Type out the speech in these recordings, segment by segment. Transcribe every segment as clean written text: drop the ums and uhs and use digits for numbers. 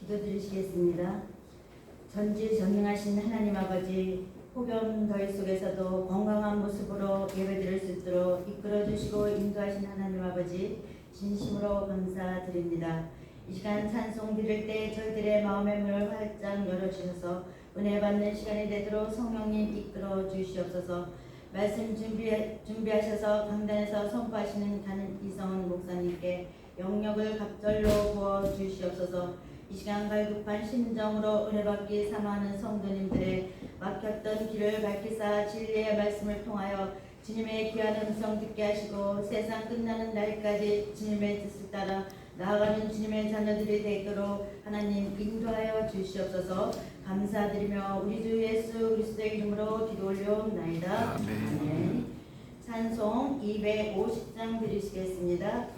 기도드리시겠습니다. 전지전능하신 하나님 아버지, 폭염 더위 속에서도 건강한 모습으로 예배드릴 수 있도록 이끌어주시고 인도하신 하나님 아버지, 진심으로 감사드립니다. 이 시간 찬송 드릴 때 저희들의 마음의 문을 활짝 열어주셔서 은혜 받는 시간이 되도록 성령님 이끌어 주시옵소서. 말씀 준비하셔서 강단에서 선포하시는 이성은 목사님께 영역을 갑절로 부어 주시옵소서. 이 시간 갈급한 심정으로 은혜받기 사모하는 성도님들의 막혔던 길을 밝히사 진리의 말씀을 통하여 주님의 귀한 음성 듣게 하시고 세상 끝나는 날까지 주님의 뜻을 따라 나아가는 주님의 자녀들이 되도록 하나님 인도하여 주시옵소서. 감사드리며 우리 주 예수 그리스도의 이름으로 기도 올려옵나이다. 아멘. 찬송 250장 드리시겠습니다.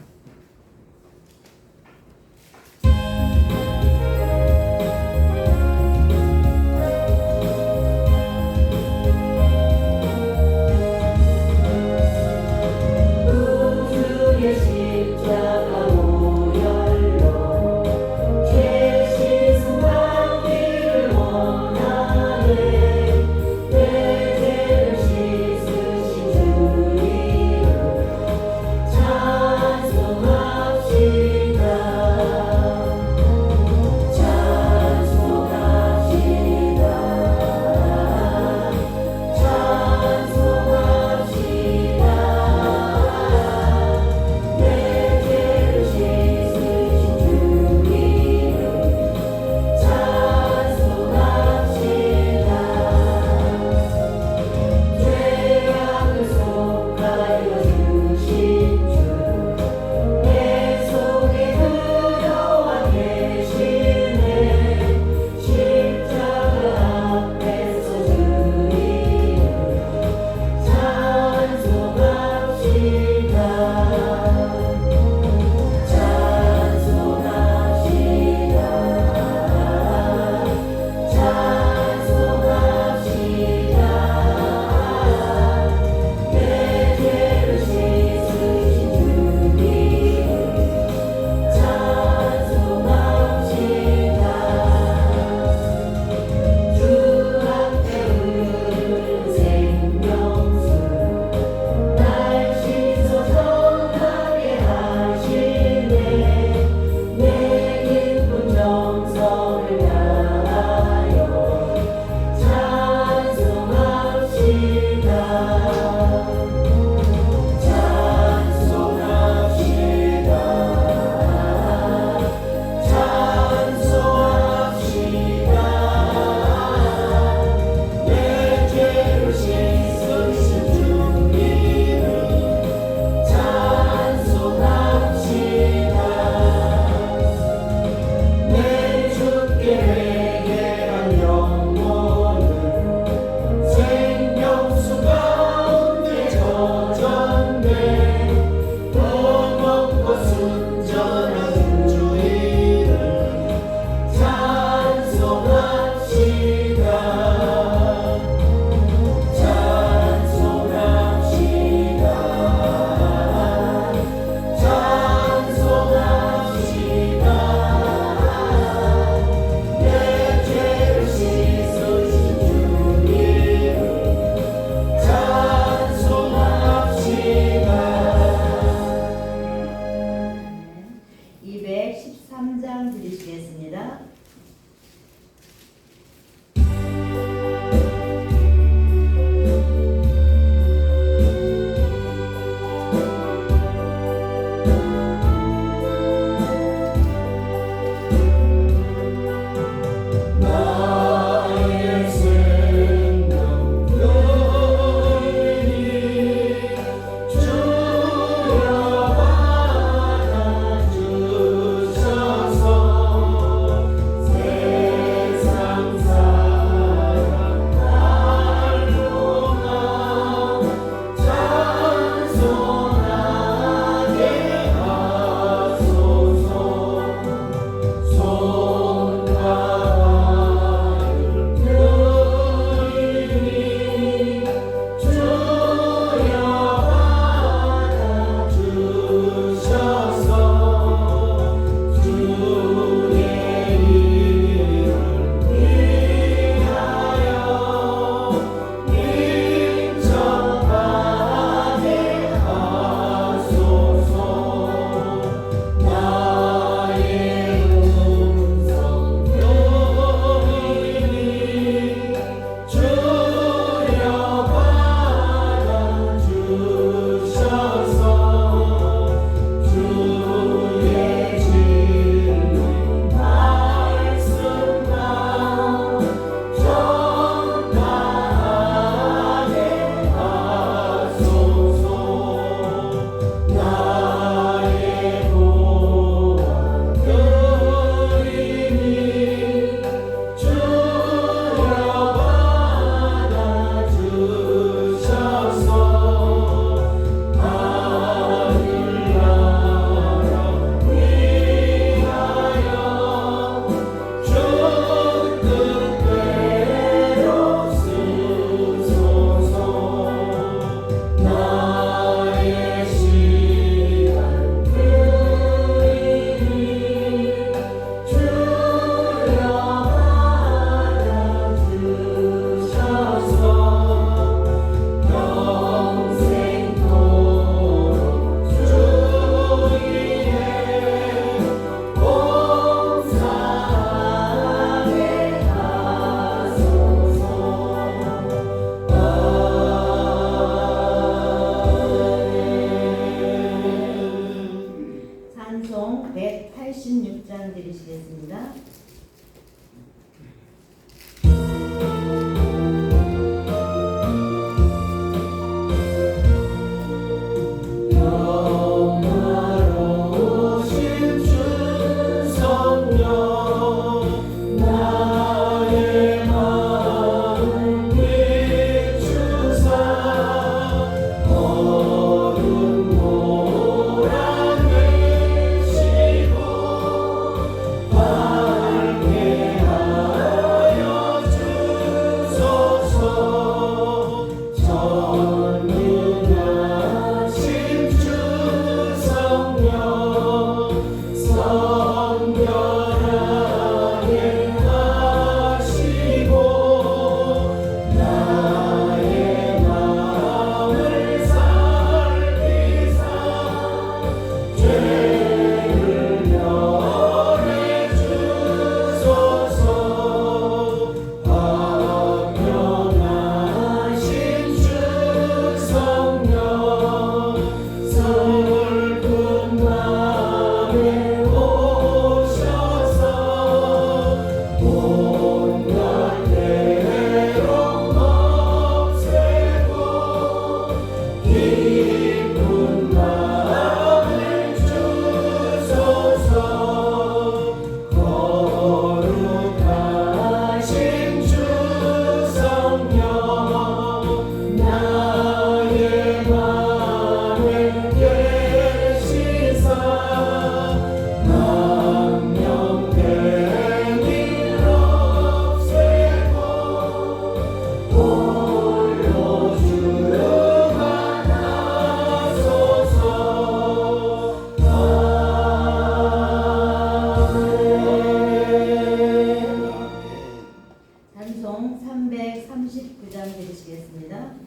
찬송 339장 들으시겠습니다.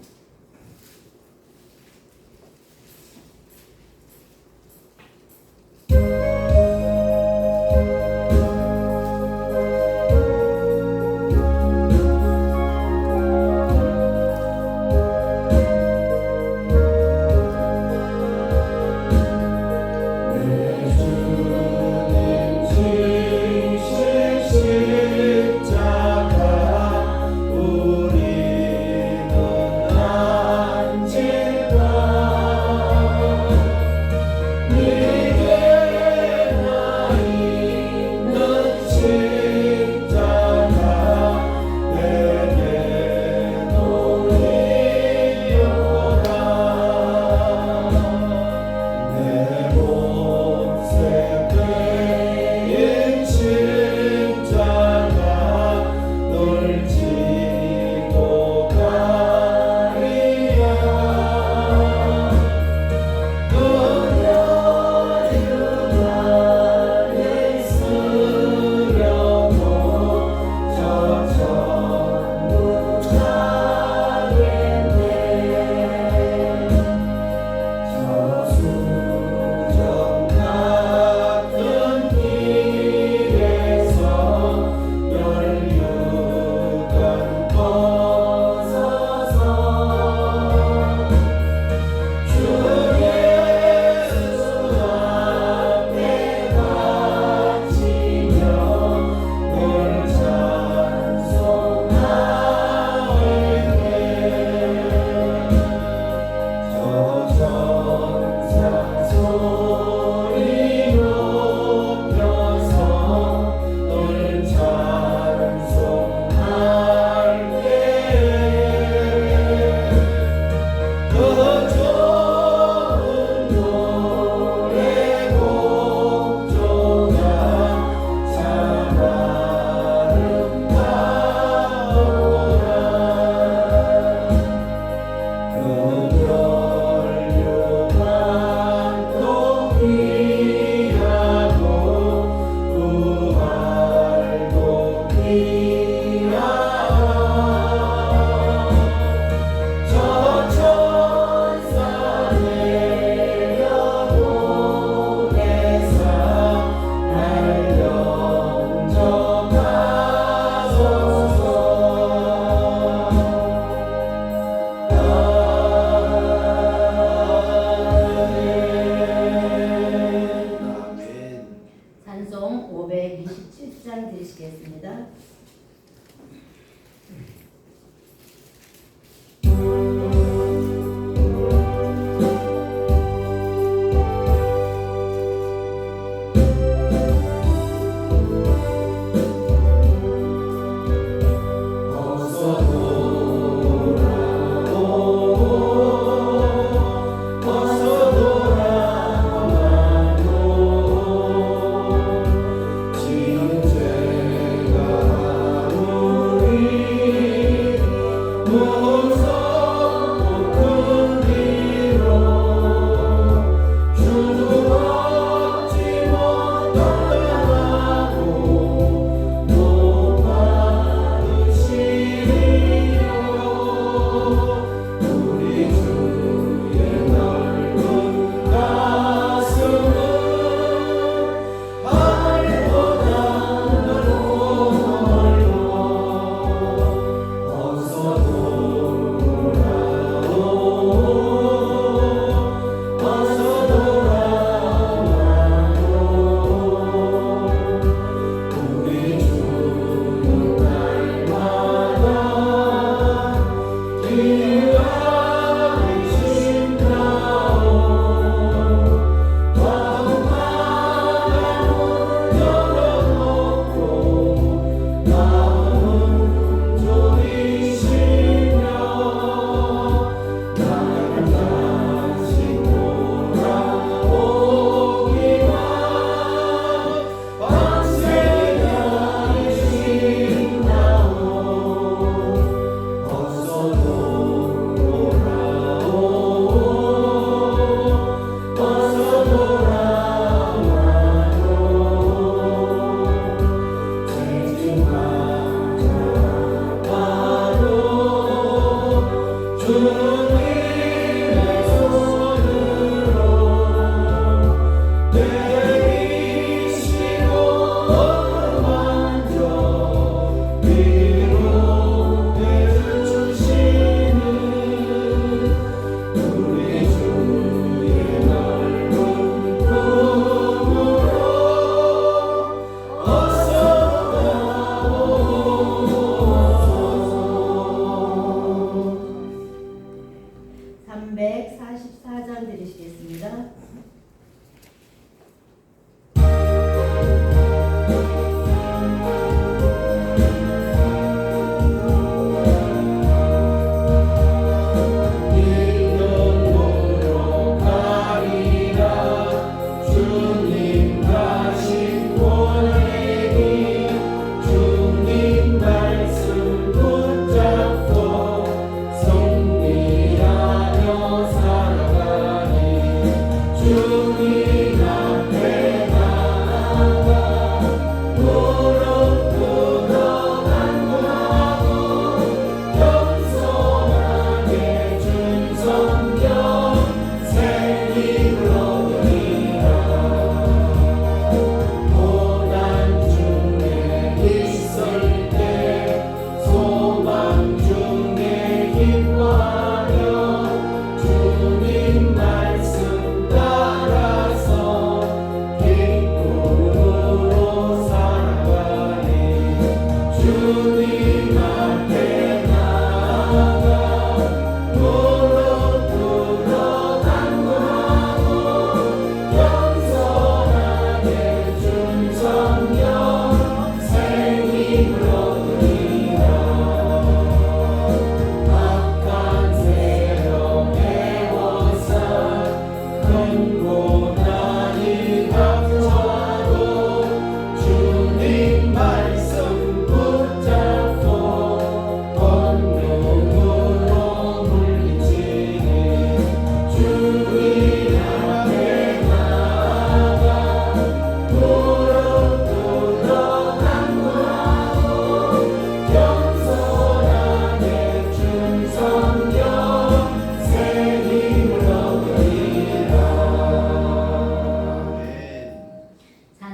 장 드리시겠습니다.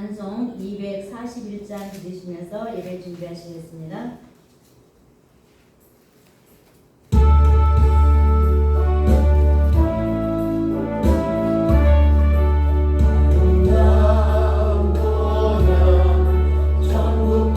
찬송 241장 들으시면서 예배 준비하시겠습니다. 천국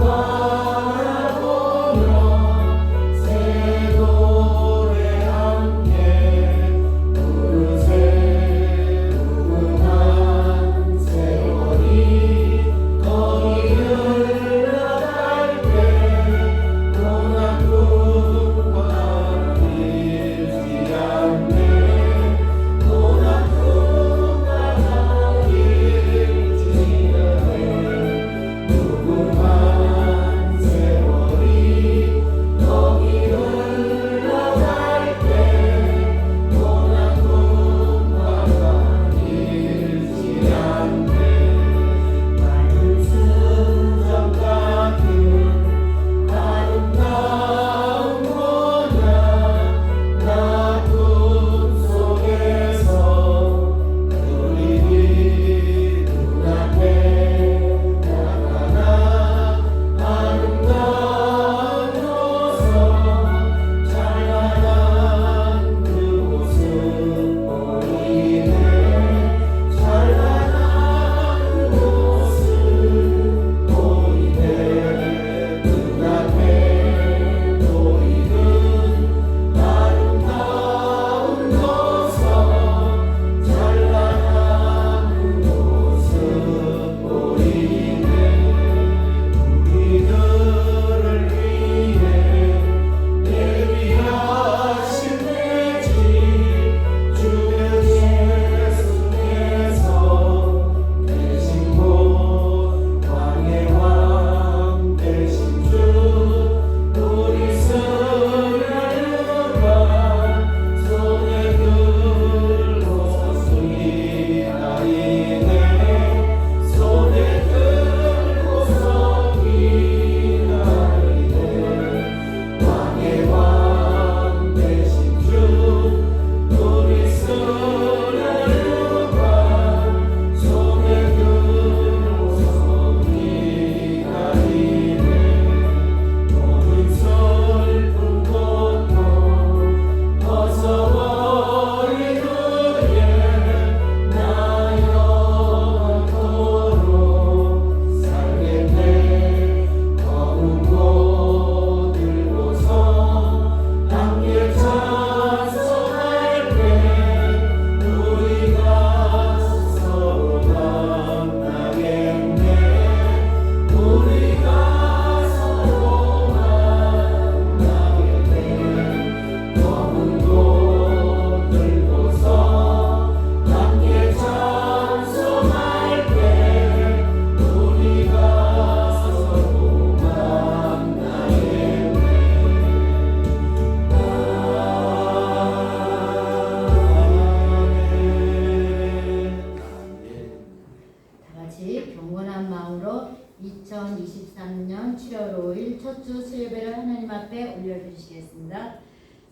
10월 5일 첫 주 수요예배를 하나님 앞에 올려드리시겠습니다.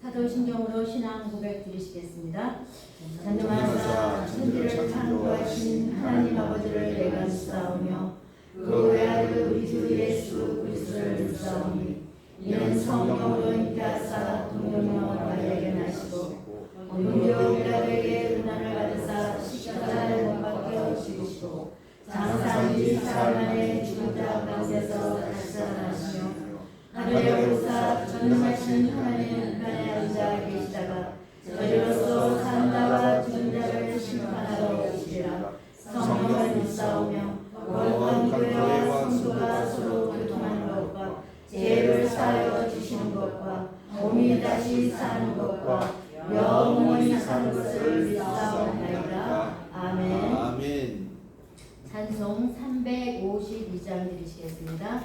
사도신경으로 신앙 고백 드리시겠습니다. 전능하사 천지를 창조하신 하나님 아버지를 내가 믿사오며 그 외아들 우리 주 예수 그리스도를 믿사오니 이는 성령으로 잉태하사 동정녀 마리아에게 나시고 본디오 빌라도에게 고난을 받으사 십자가에 못 박혀 죽으시고 장사한 사흘 만에 죽은 자 가운데서 다시 살아나시며 하늘에 오르사 전능하신 하나님 우편에 앉아 계시다가 저리로서 산 자와 죽은 자를 심판하러 오시리라. 성령을 믿사오며 거룩한 교회와 성도가 서로 교통하는 것과 죄를 사하여 주시는 것과 몸이 다시 사는 것과 영원히 사는 것을 믿사옵나이다. 아멘. 아멘. 찬송 352장 드리시겠습니다.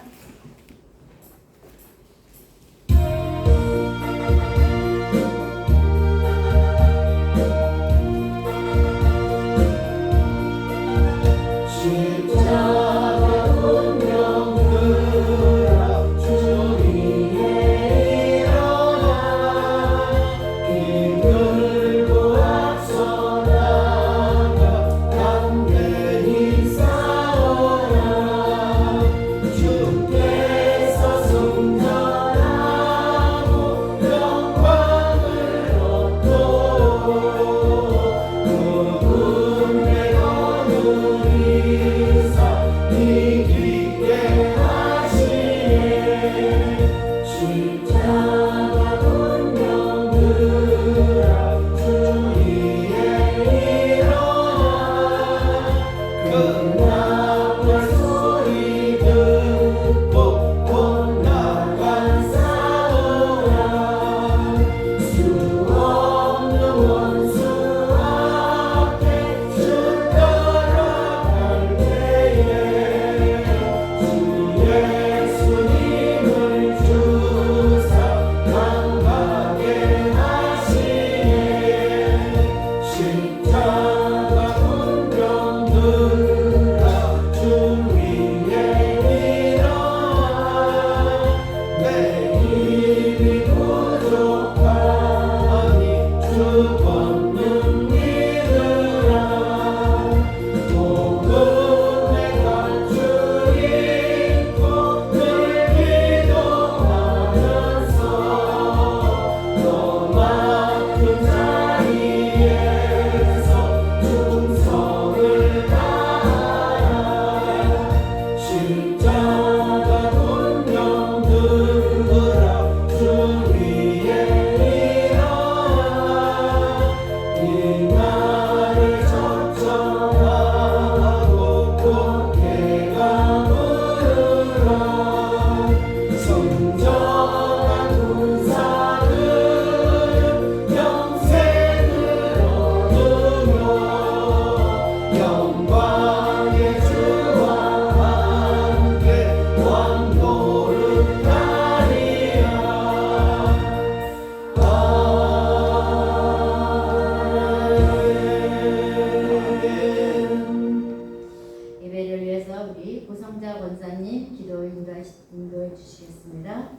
인도해 주시겠습니다.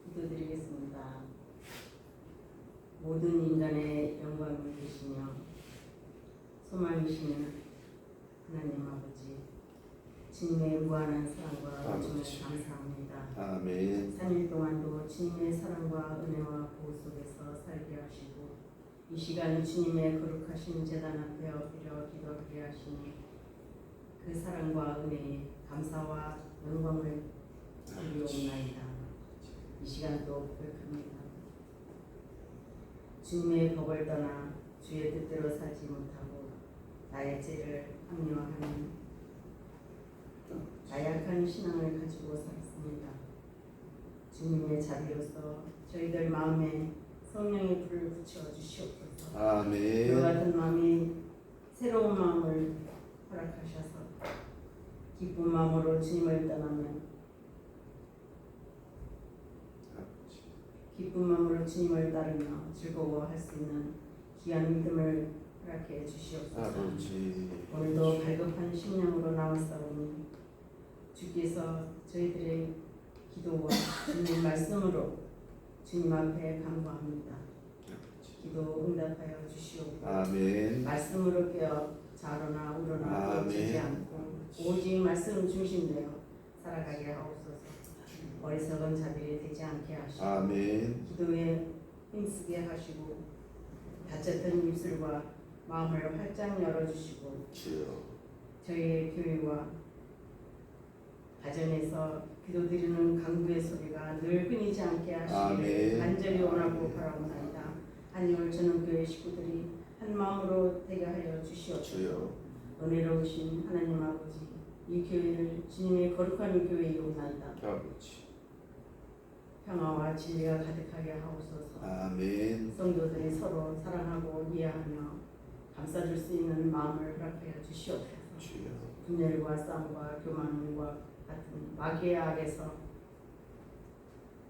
기도드리겠습니다. 모든 인간의 영광을 주시며 소망이시는 하나님 아버지, 주님의 무한한 사랑과 주님을 감사합니다. 아멘. 3일 동안도 주님의 사랑과 은혜와 보호 속에서 살게 하시고 이 시간 주님의 거룩하신 제단 앞에 엎드려 기도하게 하시니 그 사랑과 은혜에 감사와 영광을 드리옵나이다. 이 시간도 고백합니다. 주님의 법을 떠나 주의 뜻대로 살지 못하고 나의 죄를 합리화하는 나약한 신앙을 가지고 살았습니다. 주님의 자비로서 저희들 마음에 성령의 불을 붙여 주시옵소서. 아멘. 그 같은 마음이 새로운 마음을 허락하셔서 기쁜 마음으로 주님을 떠나면 기쁜 마음으로 주님을 따르며 즐거워할 수 있는 귀한 믿음을 허락해 주시옵소서. 아버지 오늘도 갈급한 심령으로 나왔사오니 주께서 저희들의 기도와 주님 말씀으로 주님 앞에 간구합니다. 기도 응답하여 주시옵고 아멘. 말씀으로 깨어 자로나 우러나 뻗치지 아멘. 않고 오직 말씀 중심되어 살아가게 하옵소서. 어리석은 자들이 되지 않게 하시고 아멘. 기도에 힘쓰게 하시고 닫혔던 입술과 마음을 활짝 열어주시고 주여. 저희의 교회와 가정에서 기도드리는 간구의 소리가 늘 끊이지 않게 하시기를 아멘. 간절히 원하고 바라옵나이다. 한율 전원교회 식구들이 한 마음으로 되게 하여 주시옵소서. 주여. 은혜로우신 하나님 아버지, 이 교회를 주님의 거룩한 교회이옵나이다. 아버지. 평화와 진리가 가득하게 하옵소서. 아멘. 성도들이 서로 사랑하고 이해하며 감싸줄 수 있는 마음을 허락하여 주시옵소서. 주여. 분열과 싸움과 교만과 같은 마귀의 악에서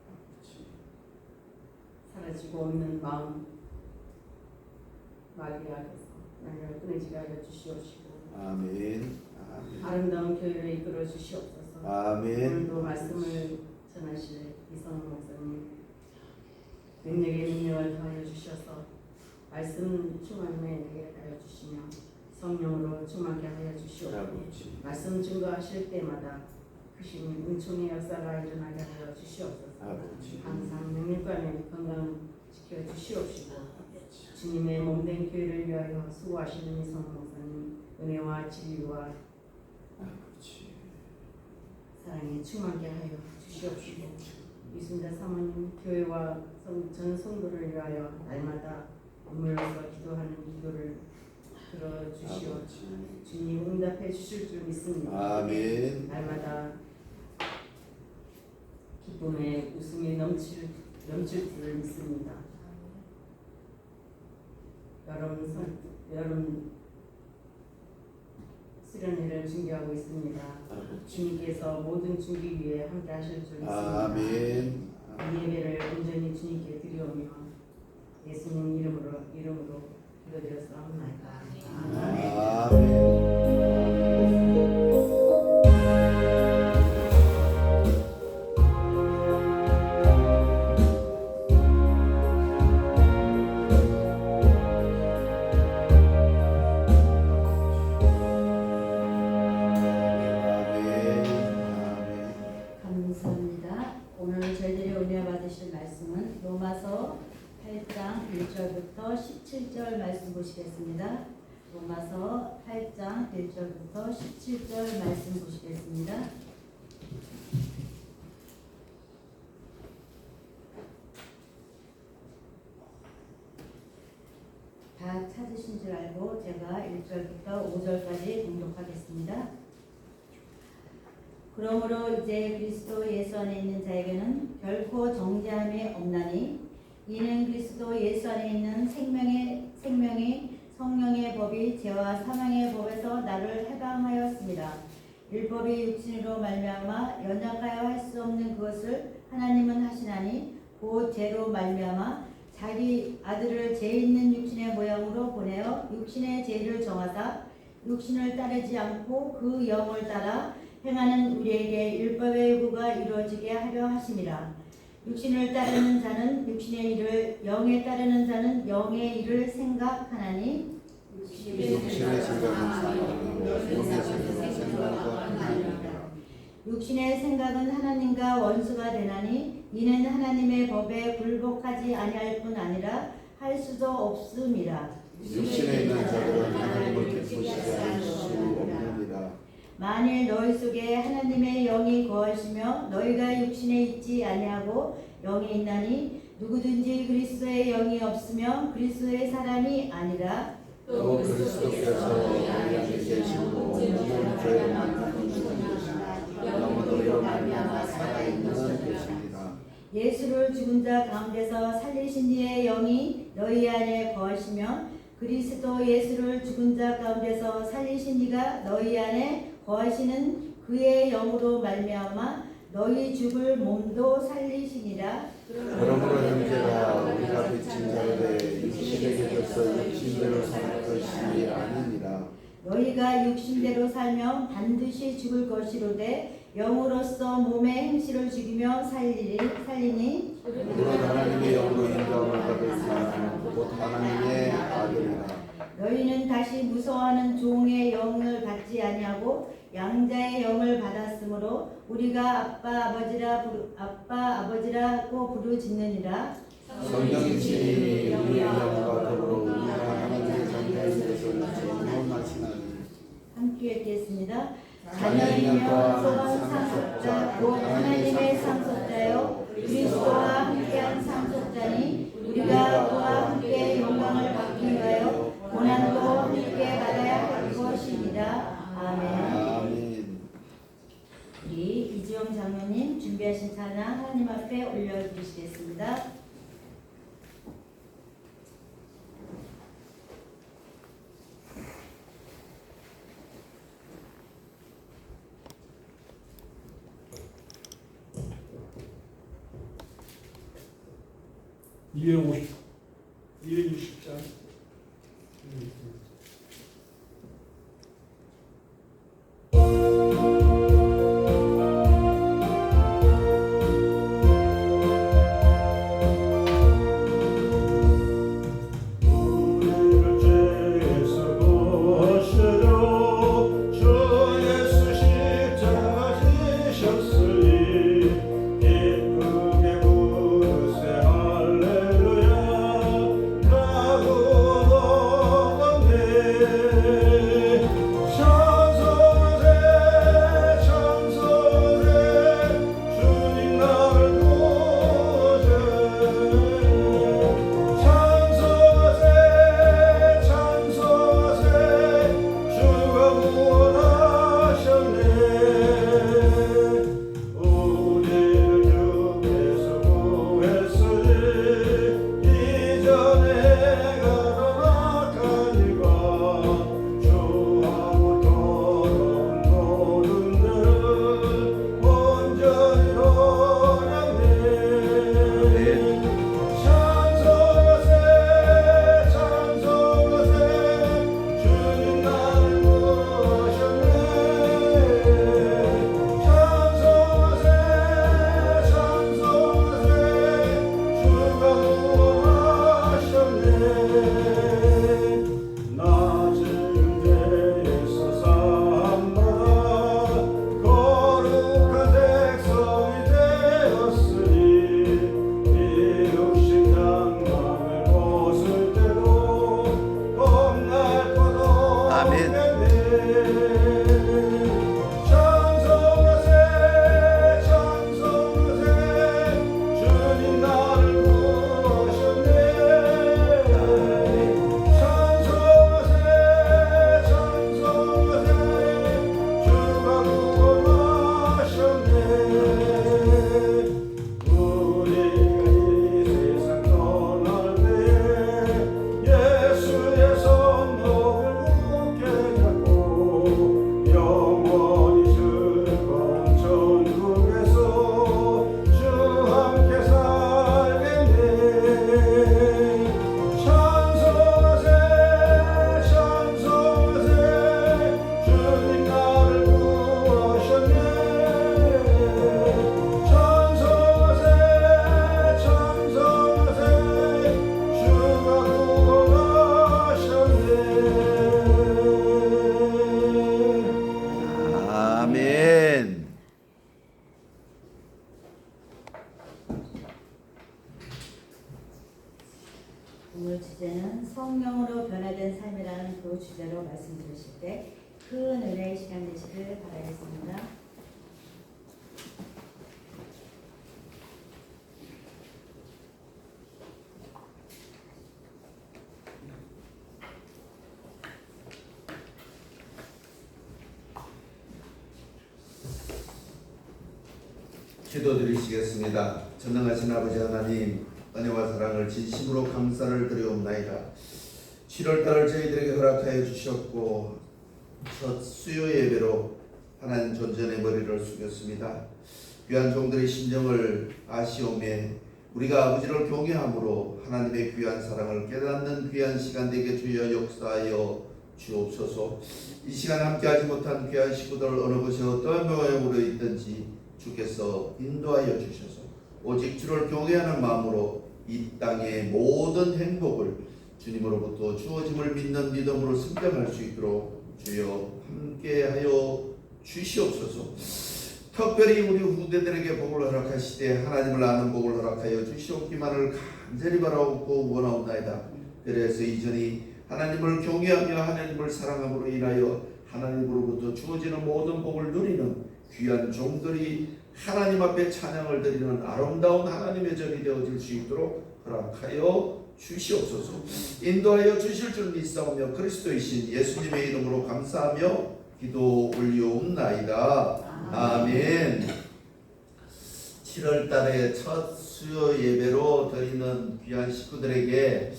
아버지. 사라지고 없는 마음, 마귀의 악에서 나를 끊어지게 하여 주시옵시고 아멘. 아멘. 아름다운 교회를 이끌어 주시옵소서. 아멘. 오늘도 말씀을 전하실 이성훈 목사님 능력에 능력을 더하여 주셔서 말씀 충만하게 하여 주시며 성령으로 충만하게 하여 주시옵고 아버지. 말씀 증거하실 때마다 크신 은총의 역사가 일어나게 하여 주시옵소서. 아버지. 항상 능력감에 건강 지켜 주시옵시고 아버지. 주님의 몸된 교회를 위하여 수고하시는 이성훈 목사님 은혜와 진리와 아버지. 사랑에 충만하게 하여 주시옵시고 이순자 사모님 교회와 전 성도를 위하여 날마다 눈물로서 기도하는 기도를 들어주시오. 아버지. 주님 응답해 주실 줄 믿습니다. 아멘. 날마다 기쁨에 웃음이 넘칠 줄 믿습니다. 여름 수련회를 준비하고 있습니다. 아버지. 주님께서 모든 준비 위에 함께 하실 줄 믿습니다. 아멘. 이 예배를 온전히 주님께 드리오며 예수님 이름으로 기도드렸사옵나이다. 아멘. 감사합니다. 오늘 저희들이 은혜 받으실 말씀은 로마서 8장 1절부터 17절 말씀 보시겠습니다. 로마서 8장 1절부터 17절 말씀 보시겠습니다. 다 찾으신 줄 알고 제가 1절부터 5절까지 공독하겠습니다. 그러므로 이제 그리스도 예수 안에 있는 자에게는 결코 정죄함이 없나니 이는 그리스도 예수 안에 있는 생명이 성령의 법이 죄와 사망의 법에서 나를 해방하였습니다. 율법이 육신으로 말미암아 연약하여 할 수 없는 그것을 하나님은 하시나니 곧 죄로 말미암아 자기 아들을 죄 있는 육신의 모양으로 보내어 육신의 죄를 정하사 육신을 따르지 않고 그 영을 따라 행하는 우리에게 율법의 요구가 이루어지게 하려 하심이라. 육신을 따르는 자는 육신의 일을, 영에 따르는 자는 영의 일을 생각하나니 육신의 생각은 사망이고 영의 생각은 생명과 평안이니라. 육신의 생각은 하나님과 원수가 되나니 이는 하나님의 법에 굴복하지 아니할 뿐 아니라 할 수도 없음이라. 육신에 있는 자들은 하나님을 기쁘시게 할 수 없느니라. 만일 너희 속에 하나님의 영이 거하시며 너희가 육신에 있지 아니하고 영이 있나니 누구든지 그리스도의 영이 없으며 그리스도의 사람이 아니라 또 그리스도께서 우리 안에 계시고 몸은 죄로 만드는 것이나 영은 너희로 말미암아 살아있는 것입니다. 예수를 죽은 자 가운데서 살리신 이의 영이 너희 안에 거하시며 그리스도 예수를 죽은 자 가운데서 살리신 이가 너희 안에 거하시는 그의 영으로 말미암아 너희 죽을 몸도 살리시니라. 그러므로 형제가 우리가 빚진 자들의 육신에게 져서 육신대로 살 것이 아니니라. 너희가 육신대로 살면 반드시 죽을 것이로되 영으로서 몸의 행실을 죽이며 살리니 물론 하나님의 영으로 인도함을 받을 사람은 곧 하나님의 아들이라. 너희는 다시 무서워하는 종의 영을 받지 아니하고 양자의 영을 받았으므로 우리가 아빠 아버지라고 부르짖느니라. 성경이 친히 우리의 영과 더불어 우리가 하나님의 자녀인 것을 전언하시나니. 함께 읽겠습니다. 자녀이면 소망 상속자 곧 하나님의 상속자요 그리스도와 함께한 상속자니 우리가 그와 함께 영광을 받기 위하여 고난도 함께 받아야 할 것입니다. 아멘. 아멘. 우리 이지영 장로님 준비하신 찬양 하나님 앞에 올려드리시겠습니다. (250) 260장 오늘 주제는 성령으로 변화된 삶이라는 그 주제로 말씀 드리실 때 큰 은혜의 시간 되시길 바라겠습니다. 기도드리시겠습니다. 전능하신 아버지 하나님, 은혜와 사랑을 진심으로 감사를 드리옵나이다. 7월달을 저희들에게 허락하여 주셨고 첫 수요 예배로 하나님 존전의 머리를 숙였습니다. 귀한 종들의 심정을 아시오매 우리가 아버지를 경외함으로 하나님의 귀한 사랑을 깨닫는 귀한 시간 되게 주여 역사하여 주옵소서. 이 시간 함께하지 못한 귀한 식구들 어느 곳에 어떠한 모양으로 있든지 주께서 인도하여 주셔서 오직 주를 경외하는 마음으로 이 땅의 모든 행복을 주님으로부터 주어짐을 믿는 믿음으로 승격할 수 있도록 주여 함께하여 주시옵소서. 특별히 우리 후대들에게 복을 허락하시되 하나님을 아는 복을 허락하여 주시옵기만을 간절히 바라옵고 원하옵나이다. 그래서 이전이 하나님을 경외하며 하나님을 사랑함으로 인하여 하나님으로부터 주어지는 모든 복을 누리는 귀한 종들이 하나님 앞에 찬양을 드리는 아름다운 하나님의 전이 되어질 수 있도록 허락하여 주시옵소서. 인도하여 주실 줄 믿사오며 그리스도이신 예수님의 이름으로 감사하며 기도 올리옵나이다. 아멘. 7월 달에 첫 수요 예배로 드리는 귀한 식구들에게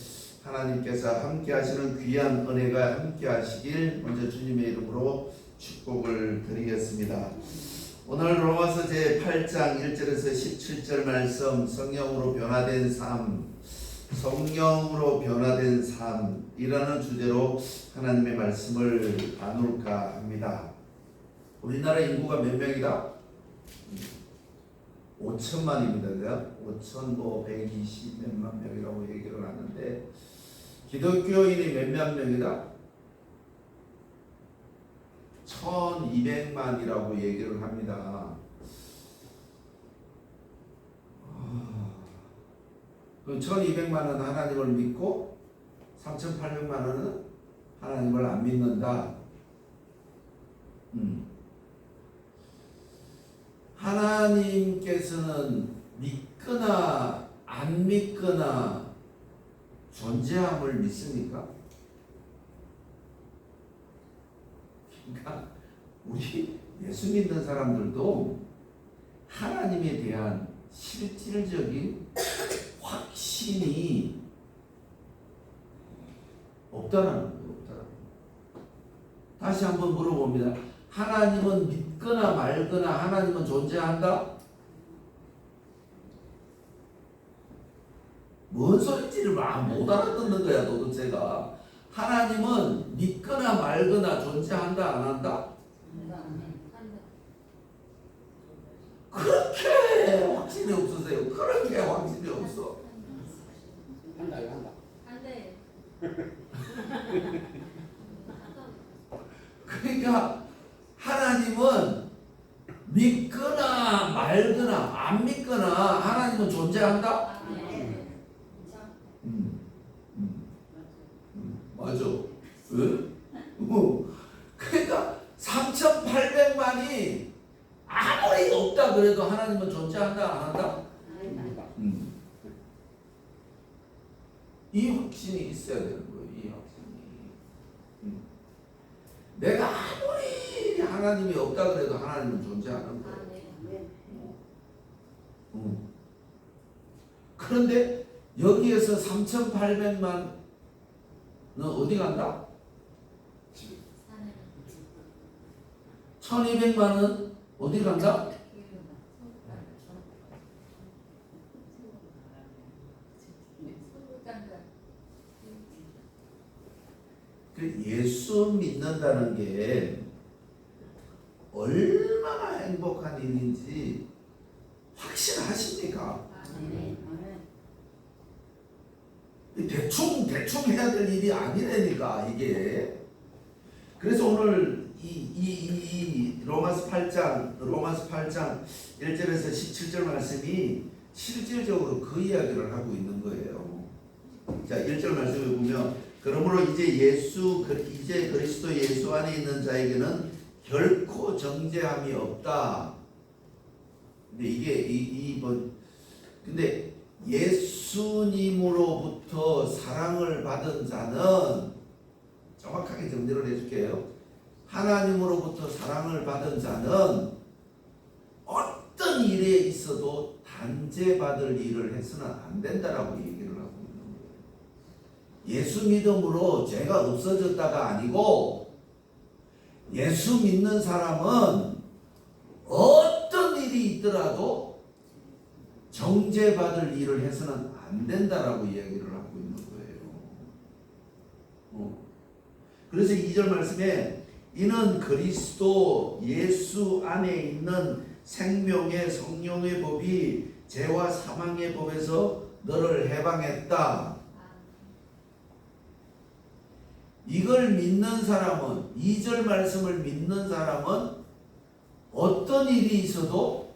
하나님께서 함께 하시는 귀한 은혜가 함께 하시길 먼저 주님의 이름으로 축복을 드리겠습니다. 오늘 로마서 제8장 1절에서 17절 말씀 성령으로 변화된 삶, 성령으로 변화된 삶이라는 주제로 하나님의 말씀을 나눌까 합니다. 우리나라 인구가 몇 명이다? 5천만입니다. 5,120 몇만 명이라고 얘기를 하는데 기독교인이 몇만 명이다? 1,200만이라고 얘기를 합니다. 그럼 1,200만은 하나님을 믿고 3,800만은 하나님을 안 믿는다. 하나님께서는 믿거나 안 믿거나 존재함을 믿습니까? 그러니까 우리 예수 믿는 사람들도 하나님에 대한 실질적인 확신이 없다라는 거예요. 다시 한번 물어봅니다. 하나님은 믿거나 말거나 하나님은 존재한다? 뭔 소리인지를 못 알아듣는 거야 도대체가. 하나님은 믿거나 말거나 존재한다 안 한다? 그렇게 확신이 없으세요. 그렇게 확신이 없어. 한다. 그러니까 하나님은 믿거나 말거나 안 믿거나 하나님은 존재한다? 맞아. 응? 그러니까 3,800만이 아무리 없다 그래도 하나님은 존재한다 안 한다? 이 확신이 있어야 되는 거예요. 이 확신이. 내가 아무리 하나님이 없다 그래도 하나님은 존재하는 거예요. 그런데 여기에서 3,800만은 어디 간다? 1,200만은 어디 간다? 예수 믿는다는 게 얼마나 행복한 일인지 확신하십니까? 대충 해야 될 일이 아니라니까 이게. 그래서 오늘 이 로마서 8장 1절에서 17절 말씀이 실질적으로 그 이야기를 하고 있는 거예요. 자, 1절 말씀을 보면 그러므로 이제 그리스도 예수 안에 있는 자에게는 결코 정죄함이 없다. 근데 근데 예수님으로부터 사랑을 받은 자는 정확하게 정리를 해줄게요. 하나님으로부터 사랑을 받은 자는 어떤 일에 있어도 단죄받을 일을 해서는 안 된다라고 얘기를 하고 있는 거예요. 예수 믿음으로 죄가 없어졌다가 아니고 예수 믿는 사람은 어떤 일이 있더라도 정죄받을 일을 해서는 안 된다라고 이야기를 하고 있는 거예요. 그래서 2절 말씀에 이는 그리스도 예수 안에 있는 생명의 성령의 법이 죄와 사망의 법에서 너를 해방했다. 이걸 믿는 사람은, 2절 말씀을 믿는 사람은 어떤 일이 있어도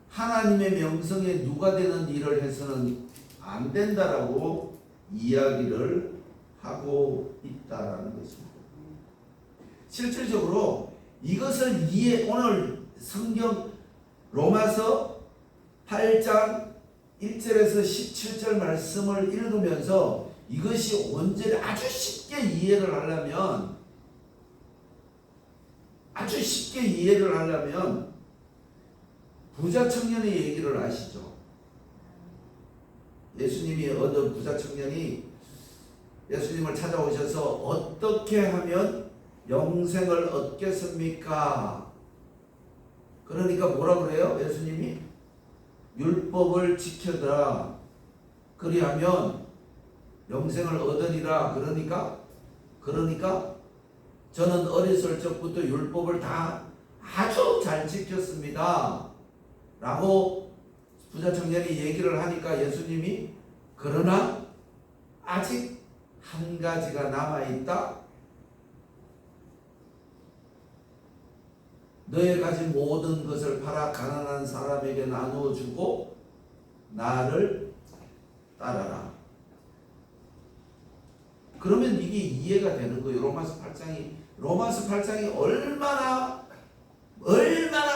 하나님의 명성에 누가 되는 일을 해서는 안 된다라고 이야기를 하고 있다라는 것입니다. 실질적으로 이것을 오늘 성경 로마서 8장 1절에서 17절 말씀을 읽으면서 이것이 온전히 아주 쉽게 이해를 하려면 부자 청년의 얘기를 아시죠? 예수님이 얻은 부자 청년이 예수님을 찾아오셔서 어떻게 하면 영생을 얻겠습니까? 그러니까 뭐라 그래요? 예수님이 율법을 지켜라. 그리하면 영생을 얻으리라. 그러니까 저는 어렸을 적부터 율법을 다 아주 잘 지켰습니다. 라고 부자 청년이 얘기를 하니까 예수님이 그러나 아직 한 가지가 남아있다. 너의 가진 모든 것을 팔아 가난한 사람에게 나누어 주고 나를 따라라. 그러면 이게 이해가 되는 거예요. 로마서 8장이 얼마나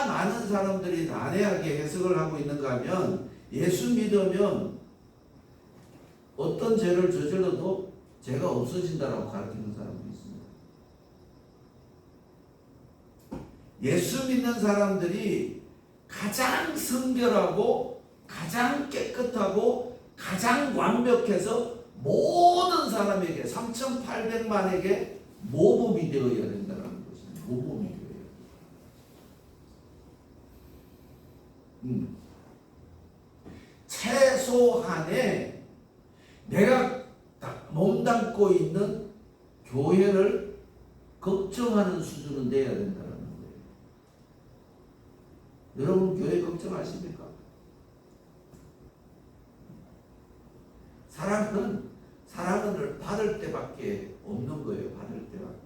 많은 사람들이 난해하게 해석을 하고 있는가 하면 예수 믿으면 어떤 죄를 저질러도 죄가 없어진다라고 가르치는 사람도 있습니다. 예수 믿는 사람들이 가장 성결하고 가장 깨끗하고 가장 완벽해서 모든 사람에게 3,800만에게 모범이 되어야 된다는 것입니다. 모범이 되어야 돼요. 최소한의 내가 몸담고 있는 교회를 걱정하는 수준은 돼야 된다는 거예요. 여러분 교회 걱정하십니까? 사랑은 받을 때밖에 없는 거예요. 받을 때밖에.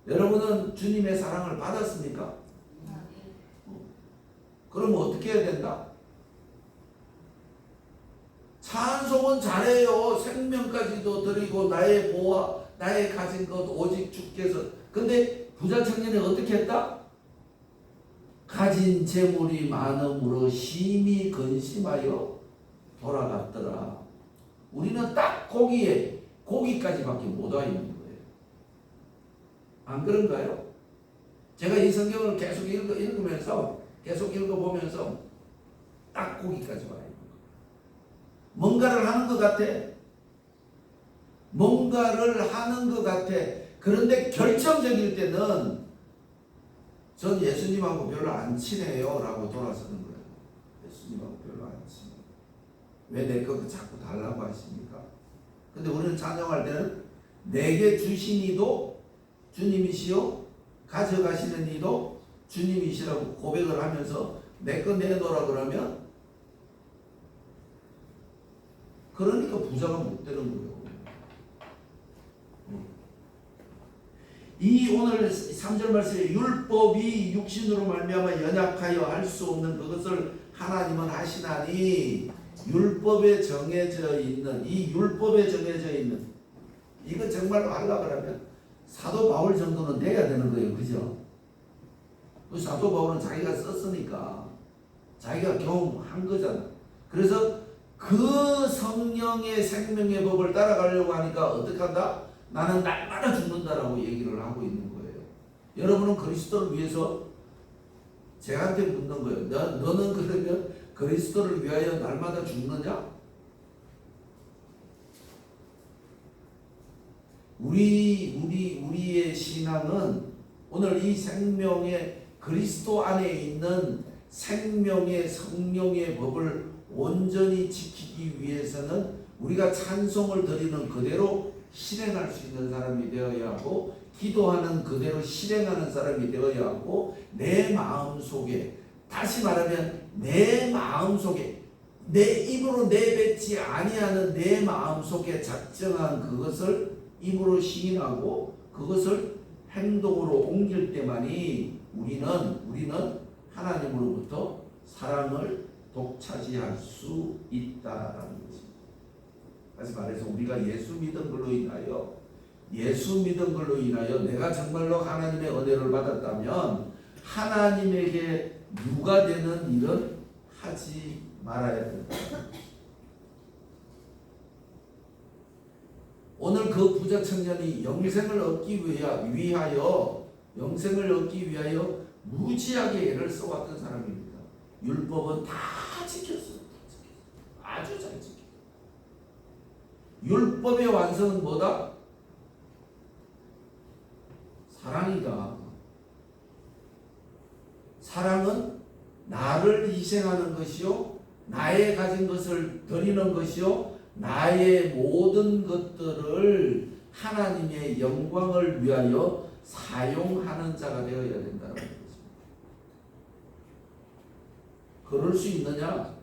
여러분은 주님의 사랑을 받았습니까? 그럼 어떻게 해야 된다? 찬송은 잘해요. 생명까지도 드리고 나의 보화, 나의 가진 것 오직 주께서. 근데 부자 청년이 어떻게 했다? 가진 재물이 많음으로 심히 근심하여 돌아갔더라. 우리는 딱 거기까지밖에 못 와 있는 거예요. 안 그런가요? 제가 이 성경을 계속 읽어보면서 딱 거기까지 와요. 뭔가를 하는 것 같아. 그런데 결정적일 때는 전 예수님하고 별로 안 친해요 라고 돌아서는 거예요. 예수님하고 별로 안 친해요. 왜 내 거 자꾸 달라고 하십니까? 근데 우리는 찬양할 때는 내게 주신 이도 주님이시요 가져가시는 이도 주님이시라고 고백을 하면서 내 거 내놓으라 그러면 그러니까 부자가 못 되는 거예요. 이 오늘 3절 말씀에 율법이 육신으로 말미암아 연약하여 할 수 없는 그것을 하나님은 하시나니 율법에 정해져 있는 이거 정말로 하려고 하면 사도 바울 정도는 돼야 되는 거예요. 그죠? 사도 바울은 자기가 썼으니까 자기가 경험한 거잖아. 그래서 그 성령의 생명의 법을 따라가려고 하니까 어떻게 한다? 나는 날마다 죽는다라고 얘기를 하고 있는 거예요. 여러분은 그리스도를 위해서 제한테 묻는 거예요. 너는 그러면 그리스도를 위하여 날마다 죽느냐? 우리의 신앙은 오늘 이 생명의 그리스도 안에 있는 생명의 성령의 법을 온전히 지키기 위해서는 우리가 찬송을 드리는 그대로 실행할 수 있는 사람이 되어야 하고, 기도하는 그대로 실행하는 사람이 되어야 하고, 내 마음속에, 다시 말하면 내 마음속에, 내 입으로 내뱉지 아니하는 내 마음속에 작정한 그것을 입으로 시인하고 그것을 행동으로 옮길 때만이 우리는 하나님으로부터 사랑을 독차지할 수 있다라는 것입니다. 다시 말해서 우리가 예수 믿은 걸로 인하여 내가 정말로 하나님의 은혜를 받았다면 하나님에게 누가 되는 일은 하지 말아야 된다. 오늘 그 부자 청년이 영생을 얻기 위하여 무지하게 애를 써왔던 사람입니다. 율법은 다 지켰어요. 아주 잘 지켰어요. 율법의 완성은 뭐다? 사랑이다. 사랑은 나를 희생하는 것이요, 나의 가진 것을 드리는 것이요, 나의 모든 것들을 하나님의 영광을 위하여 사용하는 자가 되어야 된다는 것입니다. 그럴 수 있느냐?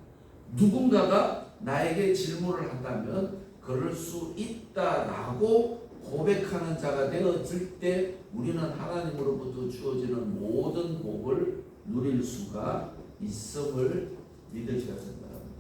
누군가가 나에게 질문을 한다면 그럴 수 있다라고 고백하는 자가 되어질 때 우리는 하나님으로부터 주어지는 모든 복을 누릴 수가 있음을 믿으셔야 된다는 거죠.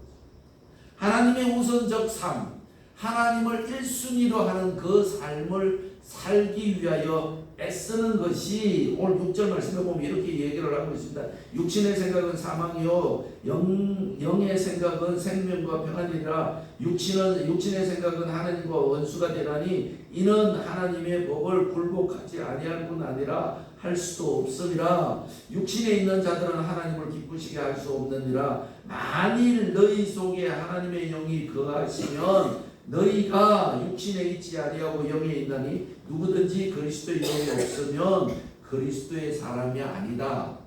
하나님의 우선적 삶, 하나님을 1순위로 하는 그 삶을 살기 위하여 애쓰는 것이 오늘 6절 말씀에 보면 이렇게 얘기를 하고 있습니다. 육신의 생각은 사망이요 영의 생각은 생명과 평안이라. 육신의 생각은 하나님과 원수가 되나니 이는 하나님의 법을 굴복하지 아니할 뿐 아니라 할 수도 없음이라. 육신에 있는 자들은 하나님을 기쁘시게 할 수 없느니라. 만일 너희 속에 하나님의 영이 거하시면 너희가 육신에 있지 아니하고 영에 있나니 누구든지 그리스도의 영이 없으면 그리스도의 사람이 아니다.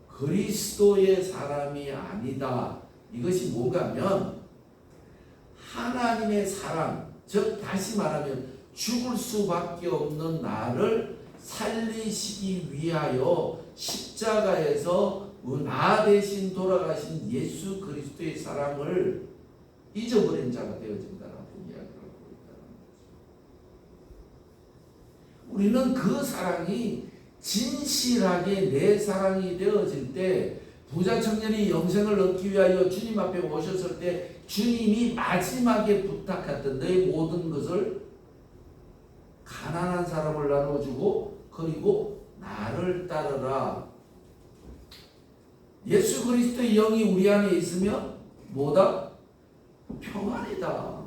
그리스도의 사람이 아니다. 이것이 뭔가면 하나님의 사랑, 즉 다시 말하면 죽을 수밖에 없는 나를 살리시기 위하여 십자가에서 나 대신 돌아가신 예수 그리스도의 사랑을 잊어버린 자가 되어진다라고 이야기를 하고 있다는 거죠. 우리는 그 사랑이 진실하게 내 사랑이 되어질 때, 부자 청년이 영생을 얻기 위하여 주님 앞에 오셨을 때 주님이 마지막에 부탁했던 너의 모든 것을 가난한 사람을 나눠주고 그리고 나를 따르라. 예수 그리스도의 영이 우리 안에 있으면 뭐다? 평안이다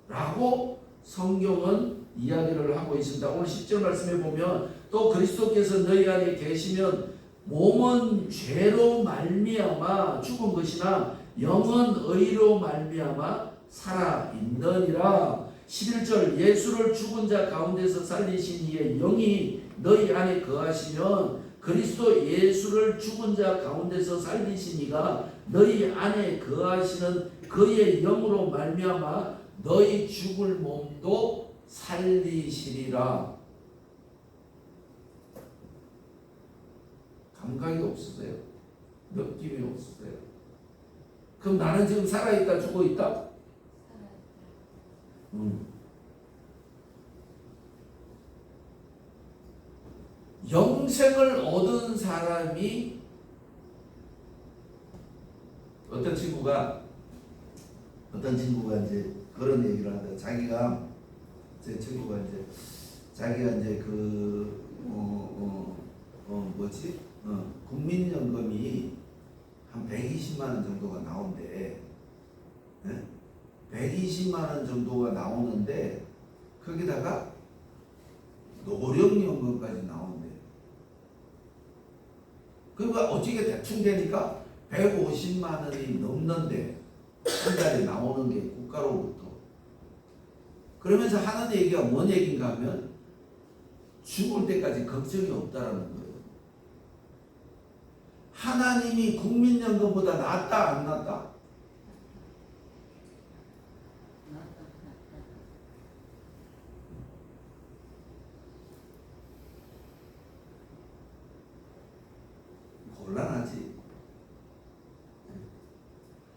라고 성경은 이야기를 하고 있습니다. 오늘 10절 말씀에 보면 또 그리스도께서 너희 안에 계시면 몸은 죄로 말미암아 죽은 것이나 영은 의로 말미암아 살아있느니라. 11절 예수를 죽은 자 가운데서 살리신 이의 영이 너희 안에 거하시면 그리스도 예수를 죽은 자 가운데서 살리신 이가 너희 안에 거하시는 그의 영으로 말미암아 너희 죽을 몸도 살리시리라. 감각이 없으세요? 느낌이 없으세요? 그럼 나는 지금 살아있다 죽어있다? 영생을 얻은 사람이, 어떤 친구가 이제 그런 얘기를 하다. 제 친구가 이제 자기가 이제 국민연금이 한 120만 원 정도가 나온대. 120만 원 정도가 나오는데 거기다가 노령연금까지 나온대. 그러니까 어떻게 대충 되니까 150만 원이 넘는데 한 달에 나오는 게 국가로부터. 그러면서 하는 얘기가 뭔 얘기인가 하면 죽을 때까지 걱정이 없다라는 거예요. 하나님이 국민연금보다 낫다 안 낫다? 곤란하지.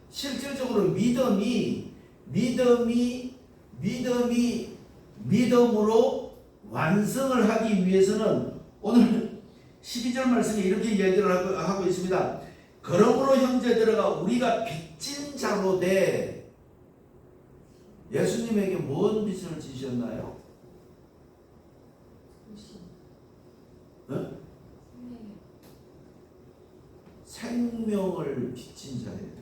실질적으로 믿음으로 완성을 하기 위해서는 오늘 12절 말씀에 이렇게 이야기를 하고 있습니다. 그러므로 형제들아 우리가 빚진 자로 돼. 예수님에게 뭔 빚을 지셨나요? 어? 생명을 빚진 자예요.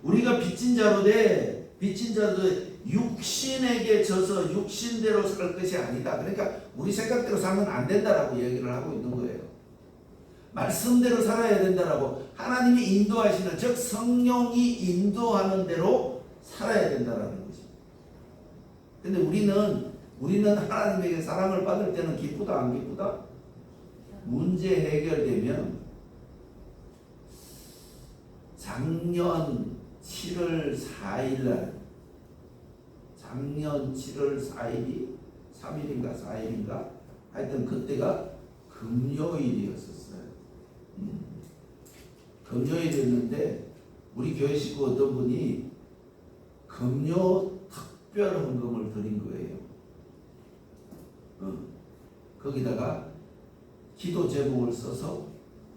우리가 빚진 자로 돼. 빚진 자도 육신에게 져서 육신대로 살 것이 아니다. 그러니까 우리 생각대로 살면 안 된다라고 얘기를 하고 있는 거예요. 말씀대로 살아야 된다라고 하나님이 인도하시는, 즉 성령이 인도하는 대로 살아야 된다라는 것입니다. 근데 우리는 하나님에게 사랑을 받을 때는 기쁘다 안 기쁘다? 문제 해결되면 작년 7월 4일이 3일인가 4일인가 하여튼 그때가 금요일이었었어요. 금요일이었는데 우리 교회 식구 어떤 분이 금요 특별 헌금을 드린 거예요. 거기다가 기도 제목을 써서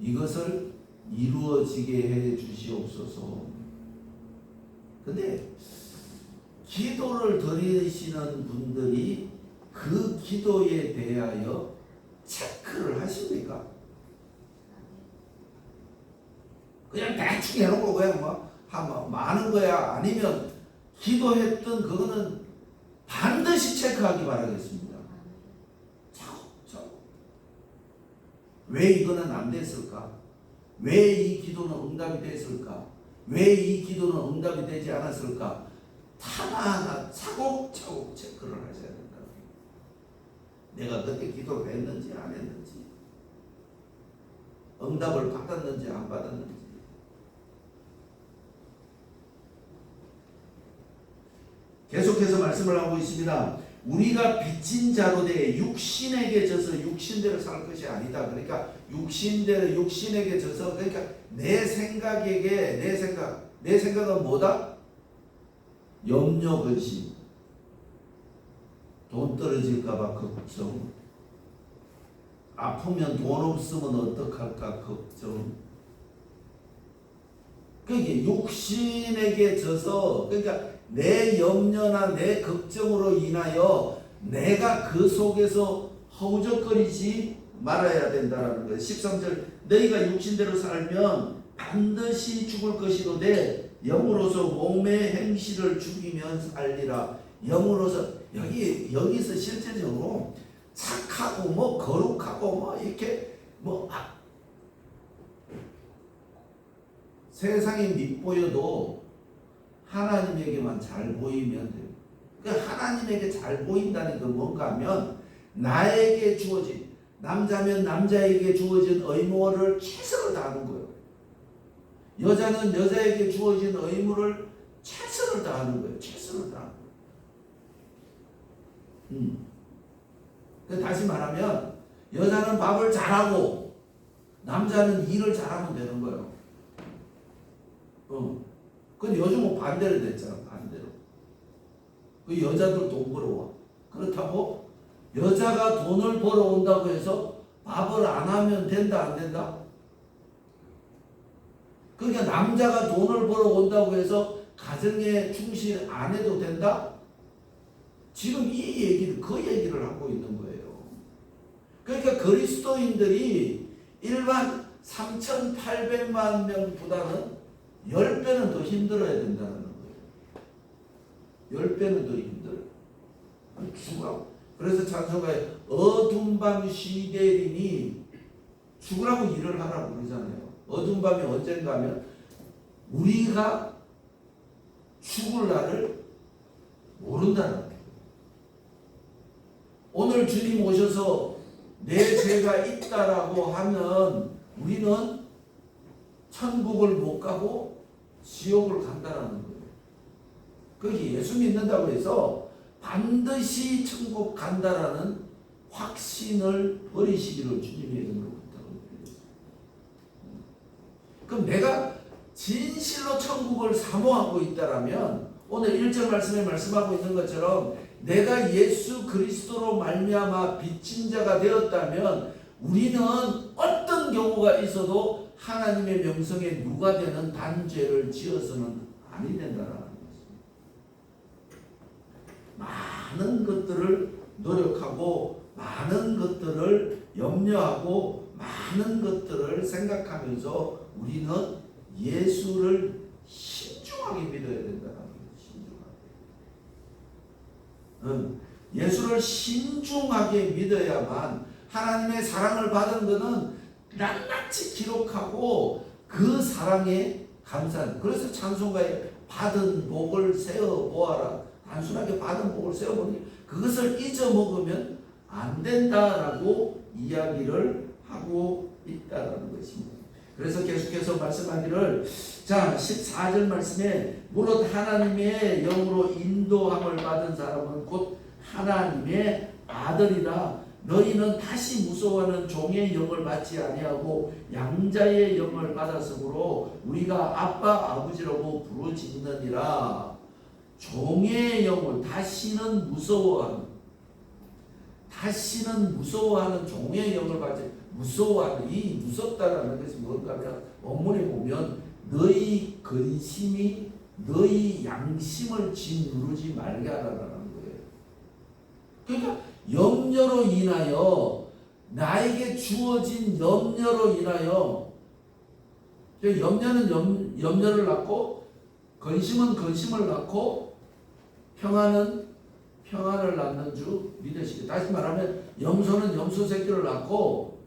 이것을 이루어지게 해 주시옵소서. 근데 기도를 드리시는 분들이 그 기도에 대하여 체크를 하십니까? 그냥 대충 해놓고 그냥 뭐 많은 거야? 아니면 기도했던 그거는 반드시 체크하기 바라겠습니다. 차곡차곡. 왜 이거는 안 됐을까? 왜 이 기도는 응답이 됐을까? 왜 이 기도는 응답이 되지 않았을까? 하나하나 차곡차곡 체크를 하셔야 된다. 내가 그때 기도를 했는지 안 했는지, 응답을 받았는지 안 받았는지. 계속해서 말씀을 하고 있습니다. 우리가 빚진 자로 돼 육신에게 져서 육신대로 살 것이 아니다. 그러니까 육신에게 져서, 그러니까 내 생각은 뭐다? 염려 근심, 돈 떨어질까봐 걱정, 아프면 돈 없으면 어떡할까 걱정. 그게 육신에게 져서, 그러니까 내 염려나 내 걱정으로 인하여 내가 그 속에서 허우적거리지 말아야 된다라는 거예요. 13절 너희가 육신대로 살면 반드시 죽을 것이로되 영으로서 몸의 행실을 죽이면 살리라. 영으로서 여기서 실제적으로 착하고 거룩하고 이렇게 세상에 밉보여도 하나님에게만 잘 보이면 돼요. 그러니까 하나님에게 잘 보인다는 건 뭔가 하면 나에게 주어진, 남자면 남자에게 주어진 의무를 최선을 다하는 거예요. 여자는 여자에게 주어진 의무를 최선을 다하는 거예요. 최선을 다하는 거예요. 다시 말하면 여자는 밥을 잘하고 남자는 일을 잘하면 되는 거예요. 근데 요즘은 반대로 됐잖아. 반대로. 그 여자들 돈 벌어와. 그렇다고 여자가 돈을 벌어온다고 해서 밥을 안 하면 된다 안 된다? 그러니까 남자가 돈을 벌어온다고 해서 가정에 충실 안 해도 된다? 지금 그 얘기를 하고 있는 거예요. 그러니까 그리스도인들이 일반 3,800만 명보다는 10배는 더 힘들어야 된다는 거예요. 10배는 더 힘들어요. 죽으라고. 그래서 찬송가에 어두운 밤 시대리니 죽으라고 일을 하라고 그러잖아요. 어두운 밤이 언젠가 하면 우리가 죽을 날을 모른다는 거예요. 오늘 주님 오셔서 내 죄가 있다라고 하면 우리는 천국을 못 가고 지옥을 간다라는 거예요. 그게 예수 믿는다고 해서 반드시 천국 간다라는 확신을 버리시기를 주님의 이름으로 부탁드립니다. 그럼 내가 진실로 천국을 사모하고 있다라면 오늘 1절 말씀에 말씀하고 있는 것처럼 내가 예수 그리스도로 말미암아 빚진 자가 되었다면 우리는 어떤 경우가 있어도 하나님의 명성에 누가 되는 단죄를 지어서는 아니 된다는 것입니다. 많은 것들을 노력하고 많은 것들을 염려하고 많은 것들을 생각하면서 우리는 예수를 신중하게 믿어야 된다는 거예요. 예수를 신중하게 믿어야만 하나님의 사랑을 받은 것은 낱낱이 기록하고 그 사랑에 감사하는. 그래서 찬송가에 받은 복을 세어 보아라. 단순하게 받은 복을 세어 보니 그것을 잊어먹으면 안 된다라고 이야기를 하고 있다는 것입니다. 그래서 계속해서 말씀하기를 자 14절 말씀에 무릇 하나님의 영으로 인도함을 받은 사람은 곧 하나님의 아들이라. 너희는 다시 무서워하는 종의 영을 받지 아니하고 양자의 영을 받았으므로 우리가 아빠 아버지라고 부르짖느니라. 종의 영을 다시는 무서워하는 종의 영을 받지. 무서워하는, 이 무섭다라는 것이 뭔가 하면 원문에 보면 너희 근심이 너희 양심을 짓누르지 말게 하라는 거예요. 그러니까 염려로 인하여 나에게 주어진 염려로 인하여 염려는 염려를 낳고 근심은 근심을 낳고 평안은 평안을 낳는 줄 믿으시기. 다시 말하면 염소는 염소 새끼를 낳고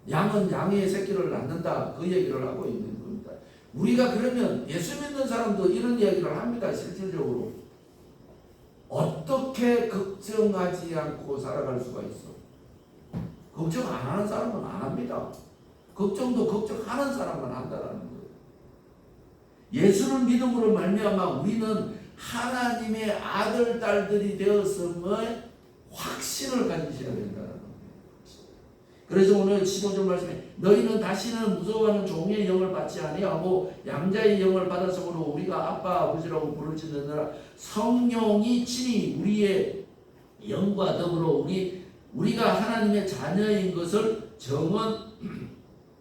양은 양의 새끼를 낳는다. 그 얘기를 하고 있는 겁니다. 우리가 그러면 예수 믿는 사람도 이런 이야기를 합니다. 실질적으로. 어떻게 걱정하지 않고 살아갈 수가 있어? 걱정 안 하는 사람은 안 합니다. 걱정도 걱정하는 사람만 한다라는 거예요. 예수를 믿음으로 말미암아 우리는 하나님의 아들, 딸들이 되었음의 확신을 가지셔야 된다는 거예요. 그래서 오늘 15절 말씀에 너희는 다시는 무서워하는 종의 영을 받지 아니하고 양자의 영을 받았으므로 우리가 아빠 아버지라고 부르짖느니라. 성령이 친히 우리의 영과 더불어 우리가 하나님의 자녀인 것을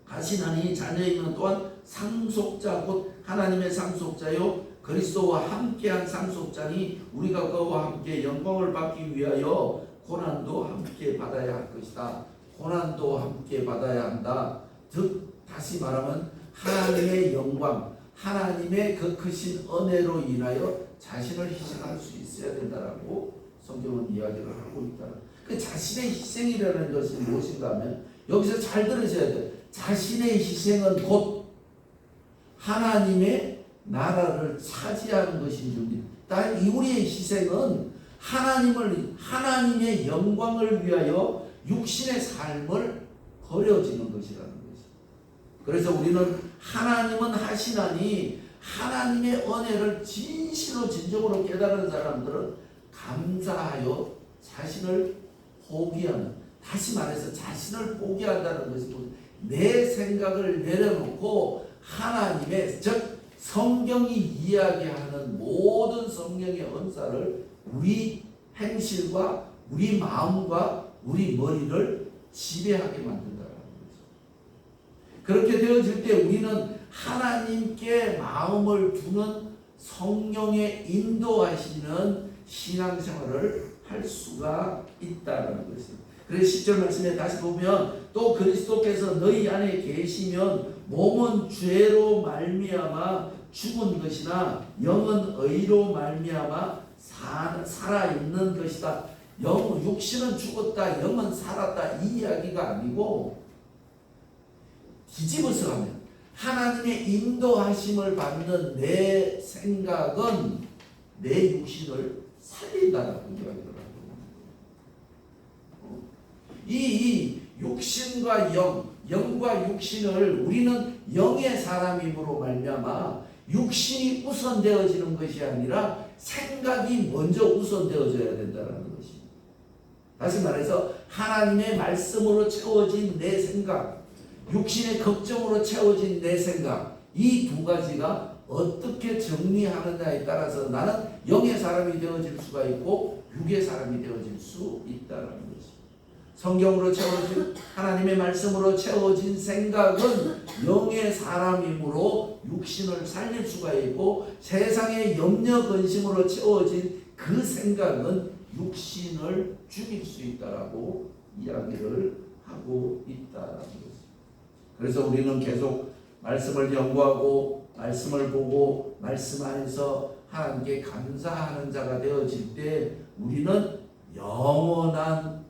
정언하시나니 자녀이면 또한 상속자 곧 하나님의 상속자요 그리스도와 함께한 상속자니 우리가 그와 함께 영광을 받기 위하여 고난도 함께 받아야 할 것이다. 고난도 함께 받아야 한다. 즉 다시 말하면 하나님의 영광, 하나님의 그 크신 은혜로 인하여 자신을 희생할 수 있어야 된다라고 성경은 이야기를 하고 있다. 그 자신의 희생이라는 것이 무엇인가 하면 여기서 잘 들으셔야 돼요. 자신의 희생은 곧 하나님의 나라를 차지하는 것인 줄입니다. 우리의 희생은 하나님의 영광을 위하여 육신의 삶을 버려지는 것이라는 것입니다. 그래서 우리는 하나님은 하시나니 하나님의 은혜를 진실로 진정으로 깨달은 사람들은 감사하여 자신을 포기하는, 다시 말해서 자신을 포기한다는 것이 내 생각을 내려놓고 하나님의, 즉 성경이 이야기하는 모든 성령의 은사를 우리 행실과 우리 마음과 우리 머리를 지배하게 만든다는 거죠. 그렇게 되어질 때 우리는 하나님께 마음을 두는 성령의 인도하시는 신앙생활을 할 수가 있다는 것입니다. 그래서 10절 말씀에 다시 보면 또 그리스도께서 너희 안에 계시면 몸은 죄로 말미암아 죽은 것이나 영은 의로 말미암아 살아있는 것이다. 육신은 죽었다, 영은 살았다, 이 이야기가 아니고 뒤집어서 하면 하나님의 인도하심을 받는 내 생각은 내 육신을 살린다라고 이야기를 하고 이 육신과 영과 육신을 우리는 영의 사람임으로 말미암아 육신이 우선되어지는 것이 아니라 생각이 먼저 우선되어져야 된다는 것입니다. 다시 말해서 하나님의 말씀으로 채워진 내 생각, 육신의 걱정으로 채워진 내 생각, 이 두 가지가 어떻게 정리하느냐에 따라서 나는 영의 사람이 되어질 수가 있고 육의 사람이 되어질 수 있다는 것입니다. 성경으로 채워진 하나님의 말씀으로 채워진 생각은 영의 사람이므로 육신을 살릴 수가 있고 세상의 염려 근심으로 채워진 그 생각은 육신을 죽일 수 있다라고 이야기를 하고 있다라는 것입니다. 그래서 우리는 계속 말씀을 연구하고 말씀을 보고 말씀 안에서 하나님께 감사하는 자가 되어질 때 우리는 영원한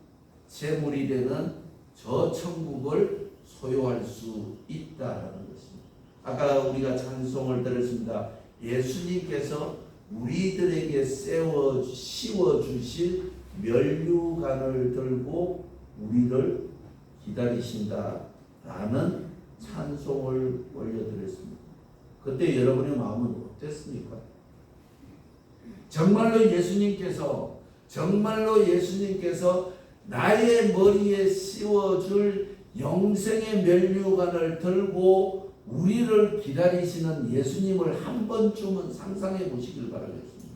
재물이 되는 저 천국을 소유할 수 있다라는 것입니다. 아까 우리가 찬송을 들었습니다. 예수님께서 우리들에게 씌워주실 면류관을 들고 우리를 기다리신다라는 찬송을 올려드렸습니다. 그때 여러분의 마음은 어땠습니까? 정말로 예수님께서 나의 머리에 씌워줄 영생의 면류관을 들고 우리를 기다리시는 예수님을 한 번쯤은 상상해 보시길 바라겠습니다.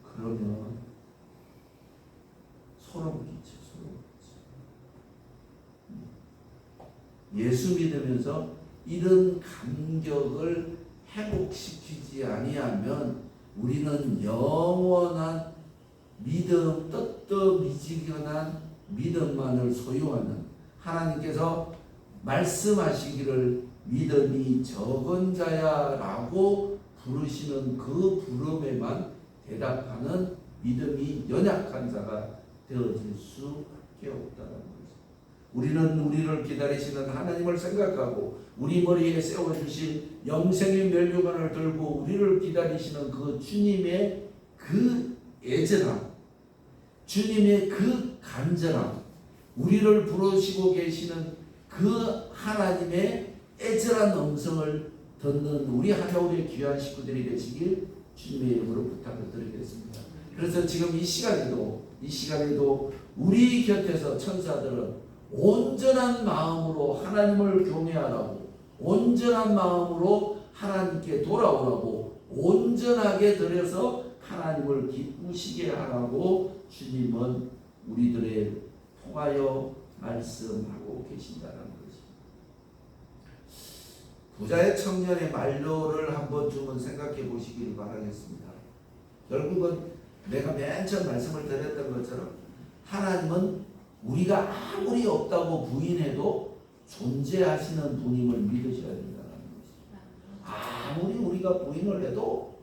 그러면 소름 끼쳐. 예수 믿으면서 이런 감격을 회복시키지 아니하면 우리는 영원한 믿음, 뜨뜻미지근한 믿음만을 소유하는 하나님께서 말씀하시기를 믿음이 적은 자야라고 부르시는 그 부름에만 대답하는 믿음이 연약한 자가 되어질 수밖에 없다는 거죠. 우리는 우리를 기다리시는 하나님을 생각하고 우리 머리에 세워주신 영생의 면류관을 들고 우리를 기다리시는 그 주님의 그 애절함, 주님의 그 간절함, 우리를 부르시고 계시는 그 하나님의 애절한 음성을 듣는 우리 하나님의 귀한 식구들이 되시길 주님의 이름으로 부탁을 드리겠습니다. 그래서 지금 이 시간에도 우리 곁에서 천사들은 온전한 마음으로 하나님을 경외하라고, 온전한 마음으로 하나님께 돌아오라고, 온전하게 들여서 하나님을 기쁘시게 하라고 주님은 우리들의 통하여 말씀하고 계신다는 것입니다. 부자의 청년의 말로를 한 번쯤은 생각해 보시길 바라겠습니다. 결국은 내가 맨 처음 말씀을 드렸던 것처럼 하나님은 우리가 아무리 없다고 부인해도 존재하시는 분임을 믿으셔야 된다는 것입니다. 아무리 우리가 부인을 해도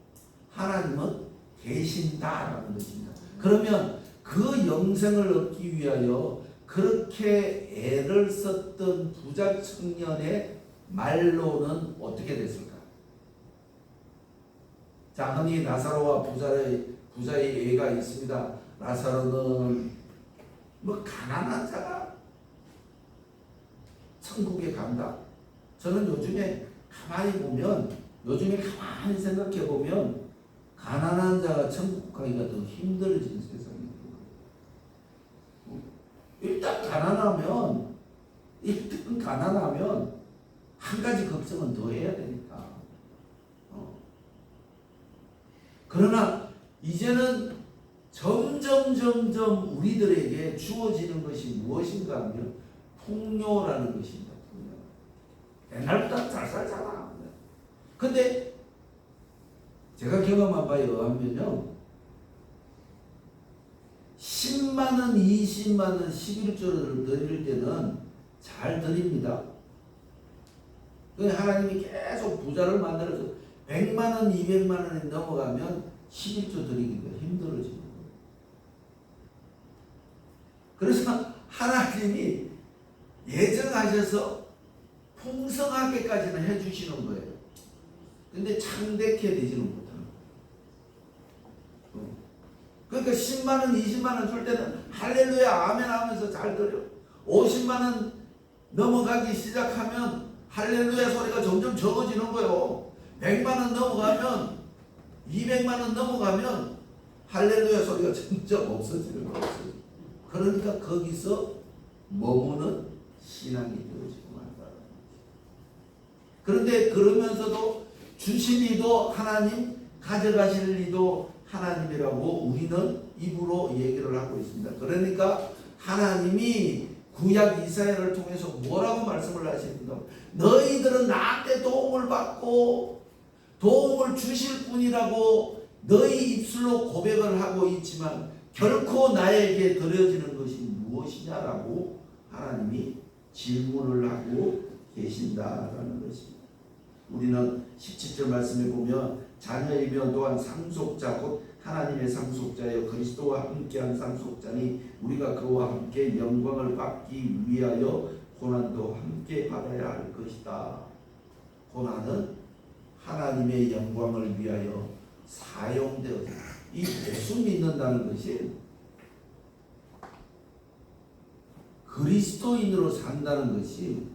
하나님은 계신다라는 것입니다. 그러면 그 영생을 얻기 위하여 그렇게 애를 썼던 부자 청년의 말로는 어떻게 됐을까? 자, 흔히 나사로와 부자의 예가 있습니다. 나사로는 가난한 자가 천국에 간다. 저는 요즘에 가만히 생각해 보면 가난한 자가 천국 가기가 더 힘들어진 세상입니다. 일단 가난하면 한 가지 걱정은 더 해야 되니까. 그러나 이제는 점점 우리들에게 주어지는 것이 무엇인가 하면 풍요라는 것입니다. 풍요. 옛날보다 잘 살잖아. 근데 제가 경험한 바에 의하면요, 10만 원, 20만 원, 11조를 드릴 때는 잘 드립니다. 하나님이 계속 부자를 만들어서 100만 원, 200만 원이 넘어가면 11조 드리기가 힘들어지는 거예요. 그래서 하나님이 예정하셔서 풍성하게까지는 해주시는 거예요. 근데 창대케 되지는 못하는 거예요. 그러니까 10만 원, 20만 원 줄 때는 할렐루야 아멘 하면서 잘 들려. 50만 원 넘어가기 시작하면 할렐루야 소리가 점점 적어지는 거예요. 100만 원 넘어가면 200만 원 넘어가면 할렐루야 소리가 점점 없어지는 거예요. 그러니까 거기서 머무는 신앙이 되어지고 말다. 그런데 그러면서도 주신 이도 하나님, 가져가실 이도 하나님이라고 우리는 입으로 얘기를 하고 있습니다. 그러니까 하나님이 구약 이사야를 통해서 뭐라고 말씀을 하십니까? 너희들은 나한테 도움을 받고 도움을 주실 분이라고 너희 입술로 고백을 하고 있지만 결코 나에게 드려지는 것이 무엇이냐라고 하나님이 질문을 하고 계신다라는 것입니다. 우리는 17절 말씀에 보면 자녀이며 또한 상속자 곧 하나님의 상속자여 그리스도와 함께한 상속자니 우리가 그와 함께 영광을 받기 위하여 고난도 함께 받아야 할 것이다. 고난은 하나님의 영광을 위하여 사용되어서 이 예수 믿는다는 것이 그리스도인으로 산다는 것이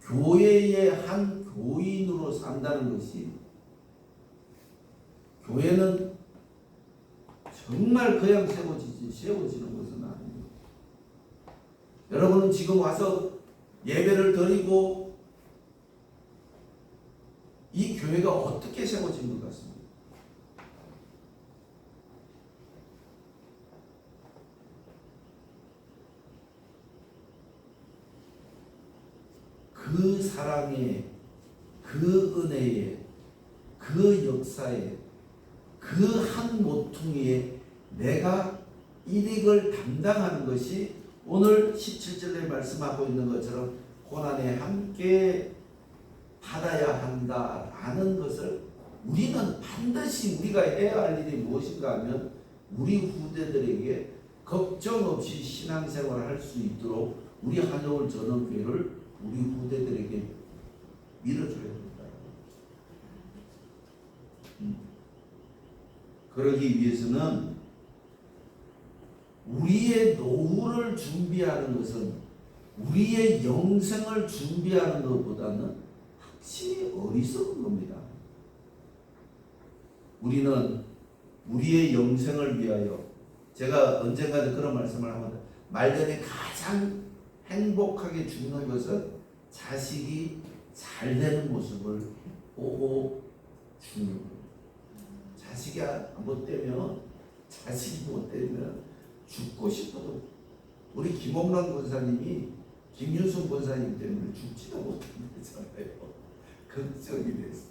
교회의 한 교인으로 산다는 것이 교회는 정말 그냥 세워지는 것은 아닙니다. 여러분은 지금 와서 예배를 드리고 이 교회가 어떻게 세워진 것 같습니다. 그 사랑에, 그 은혜에, 그 역사에, 그 한 모퉁이에 내가 이익을 담당하는 것이 오늘 17절에 말씀하고 있는 것처럼 고난에 함께 받아야 한다라는 것을 우리는 반드시 우리가 해야 할 일이 무엇인가 하면 우리 후대들에게 걱정 없이 신앙생활을 할 수 있도록 우리 한여울 전원교회를 우리 후대들에게 밀어줘야 된다. 그러기 위해서는 우리의 노후를 준비하는 것은 우리의 영생을 준비하는 것보다는 확실히 어리석은 겁니다. 우리는 우리의 영생을 위하여 제가 언젠가는 그런 말씀을 합니다. 말년에 가장 행복하게 죽는 것은 자식이 잘 되는 모습을 보고 죽는 거예요. 자식이 못 되면 죽고 싶어도 우리 김홍란 권사님이 김윤순 권사님 때문에 죽지도 못했잖아요. 걱정이 됐어.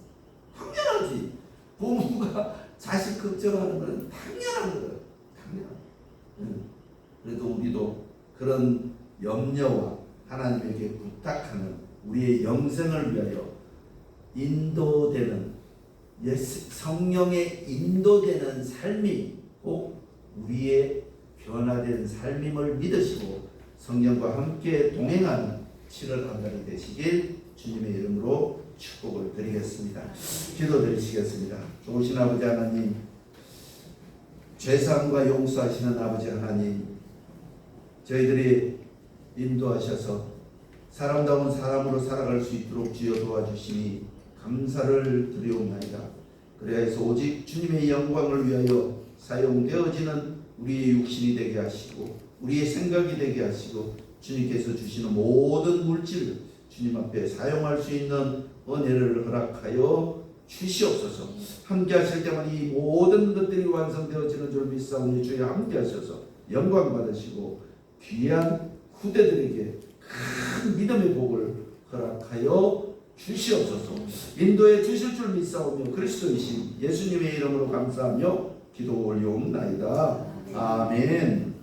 당연하지. 부모가 자식 걱정하는 건 당연한 거예요. 당연한. 그래도 우리도 그런 염려와 하나님에게 부탁하는 우리의 영생을 위하여 인도되는 성령의 인도되는 삶이 꼭 우리의 변화된 삶임을 믿으시고 성령과 함께 동행하는 7월 한 달이 되시길 주님의 이름으로 축복을 드리겠습니다. 기도드리시겠습니다. 좋으신 아버지 하나님, 죄사함과 용서하시는 아버지 하나님, 저희들이 인도하셔서 사람다운 사람으로 살아갈 수 있도록 주여 도와주시니 감사를 드리옵나이다. 그래서 오직 주님의 영광을 위하여 사용되어지는 우리의 육신이 되게 하시고 우리의 생각이 되게 하시고 주님께서 주시는 모든 물질 주님 앞에 사용할 수 있는 은혜를 허락하여 주시옵소서. 함께 하실 때만 이 모든 것들이 완성되어지는 줄 믿사오니 주여 함께 하셔서 영광 받으시고 귀한 후대들에게 큰 믿음의 복을 허락하여 주시옵소서. 인도해 주실 줄 믿사오며 그리스도이신 예수님의 이름으로 감사하며 기도 올리옵나이다. 아멘.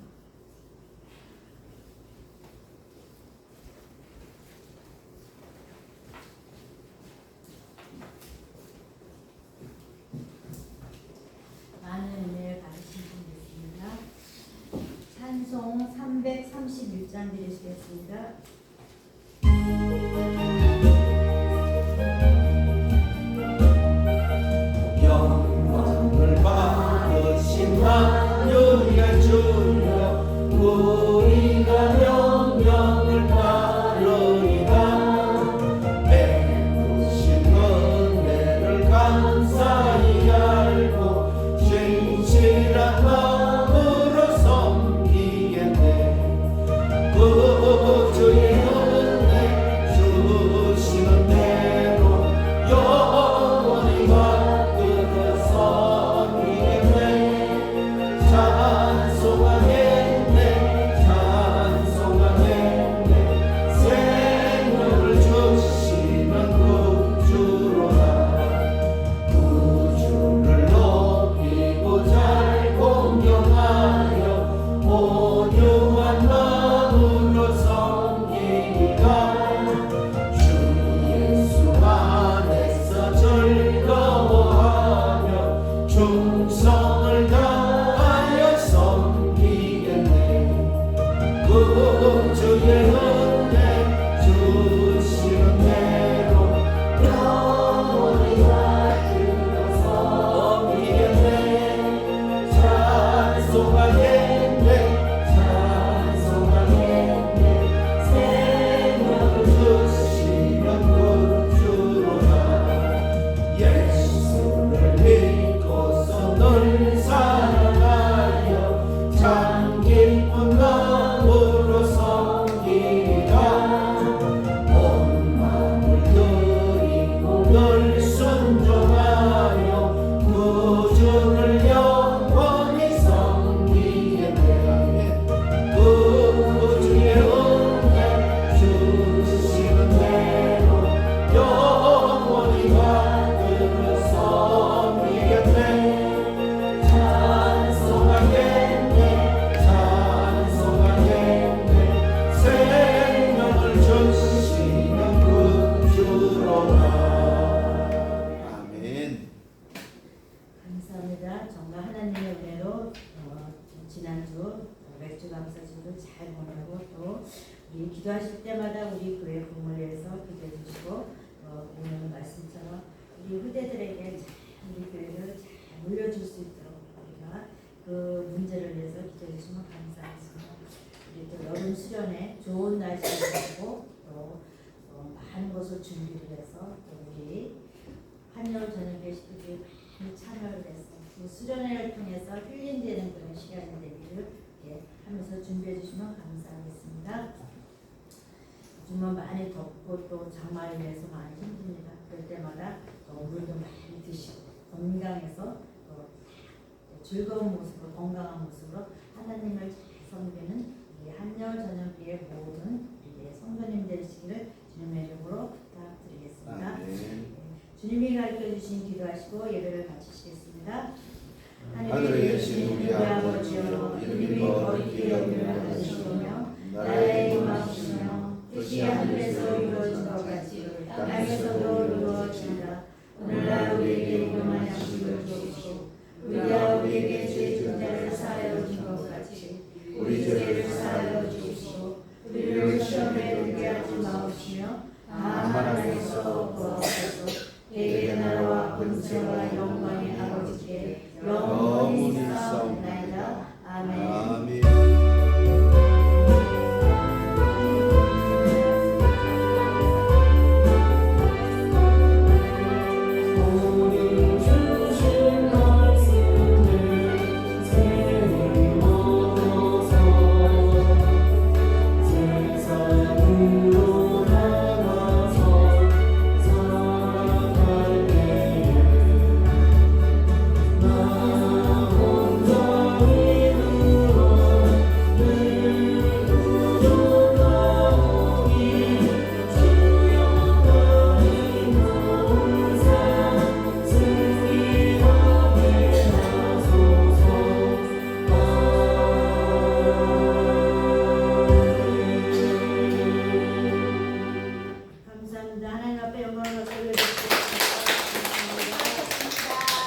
많은 은혜를 받으신 분 있습니다. 찬송 331장 드리시겠습니다. 영광을 받으신 주의 은혜 주시는 대로 영원히 받들어서 옮기겠네 찬송하겠네 생명을 주시는 구주로다 예수를 믿고서 널 사랑하여 참 기쁜 마음으로 섬기리라 온 마음을 드리고 널 순종하여 구주를 영원히 섬기겠네 구주의 은혜 주시는 대로 영원히 받들어 섬기겠네 찬송하겠네 생명을 주시는 구주로다 아멘. 감사합니다. 정말 하나님의 은혜로 지난주 맥주 감사주도 잘 보내고 또 우리 기도하실 때마다 우리 교회 부모를 위해서 기도해 주시고 오늘 말씀처럼 우리 후대들에게 잘 우리 교회를 잘 물려줄 수 있도록 우리가 그 문제를 위해서 기도해 주시면 감사하겠습니다. 우리 또 여름 수련회 좋은 날씨를 가지고 또 많은 것을 준비를 해서 또 우리 한여울 저녁 예식들이 많이 참여를 해서 그 수련회를 통해서 힐링되는 그런 시간이 되기를 하면서 준비해 주시면 감사하겠습니다. 요즘은 많이 덥고 또 장마에 인해서 많이 힘듭니다. 그럴 때마다 물도 많이 드시고 건강해서 또 즐거운 모습으로 건강한 모습으로 하나님을 잘 섬기는 우리 한여울 저녁기의 모든 우리 성도님 되시기를 주님의 이름으로 부탁드리겠습니다. 주님이 가르쳐 주신 기도하시고 예배를 마치시겠습니다. 하늘에 계신 우리 아버지여 이름이 거룩히 여김을 하시오며 나라의 임하시며 뜻이 하늘에서 이루어진 것 같이 땅에서도 이루어지리라. 오늘날 우리에게 일용할 양식을 주옵시고 우리가 우리에게 죄 진 자를 사하여 준 것 같이 우리 죄를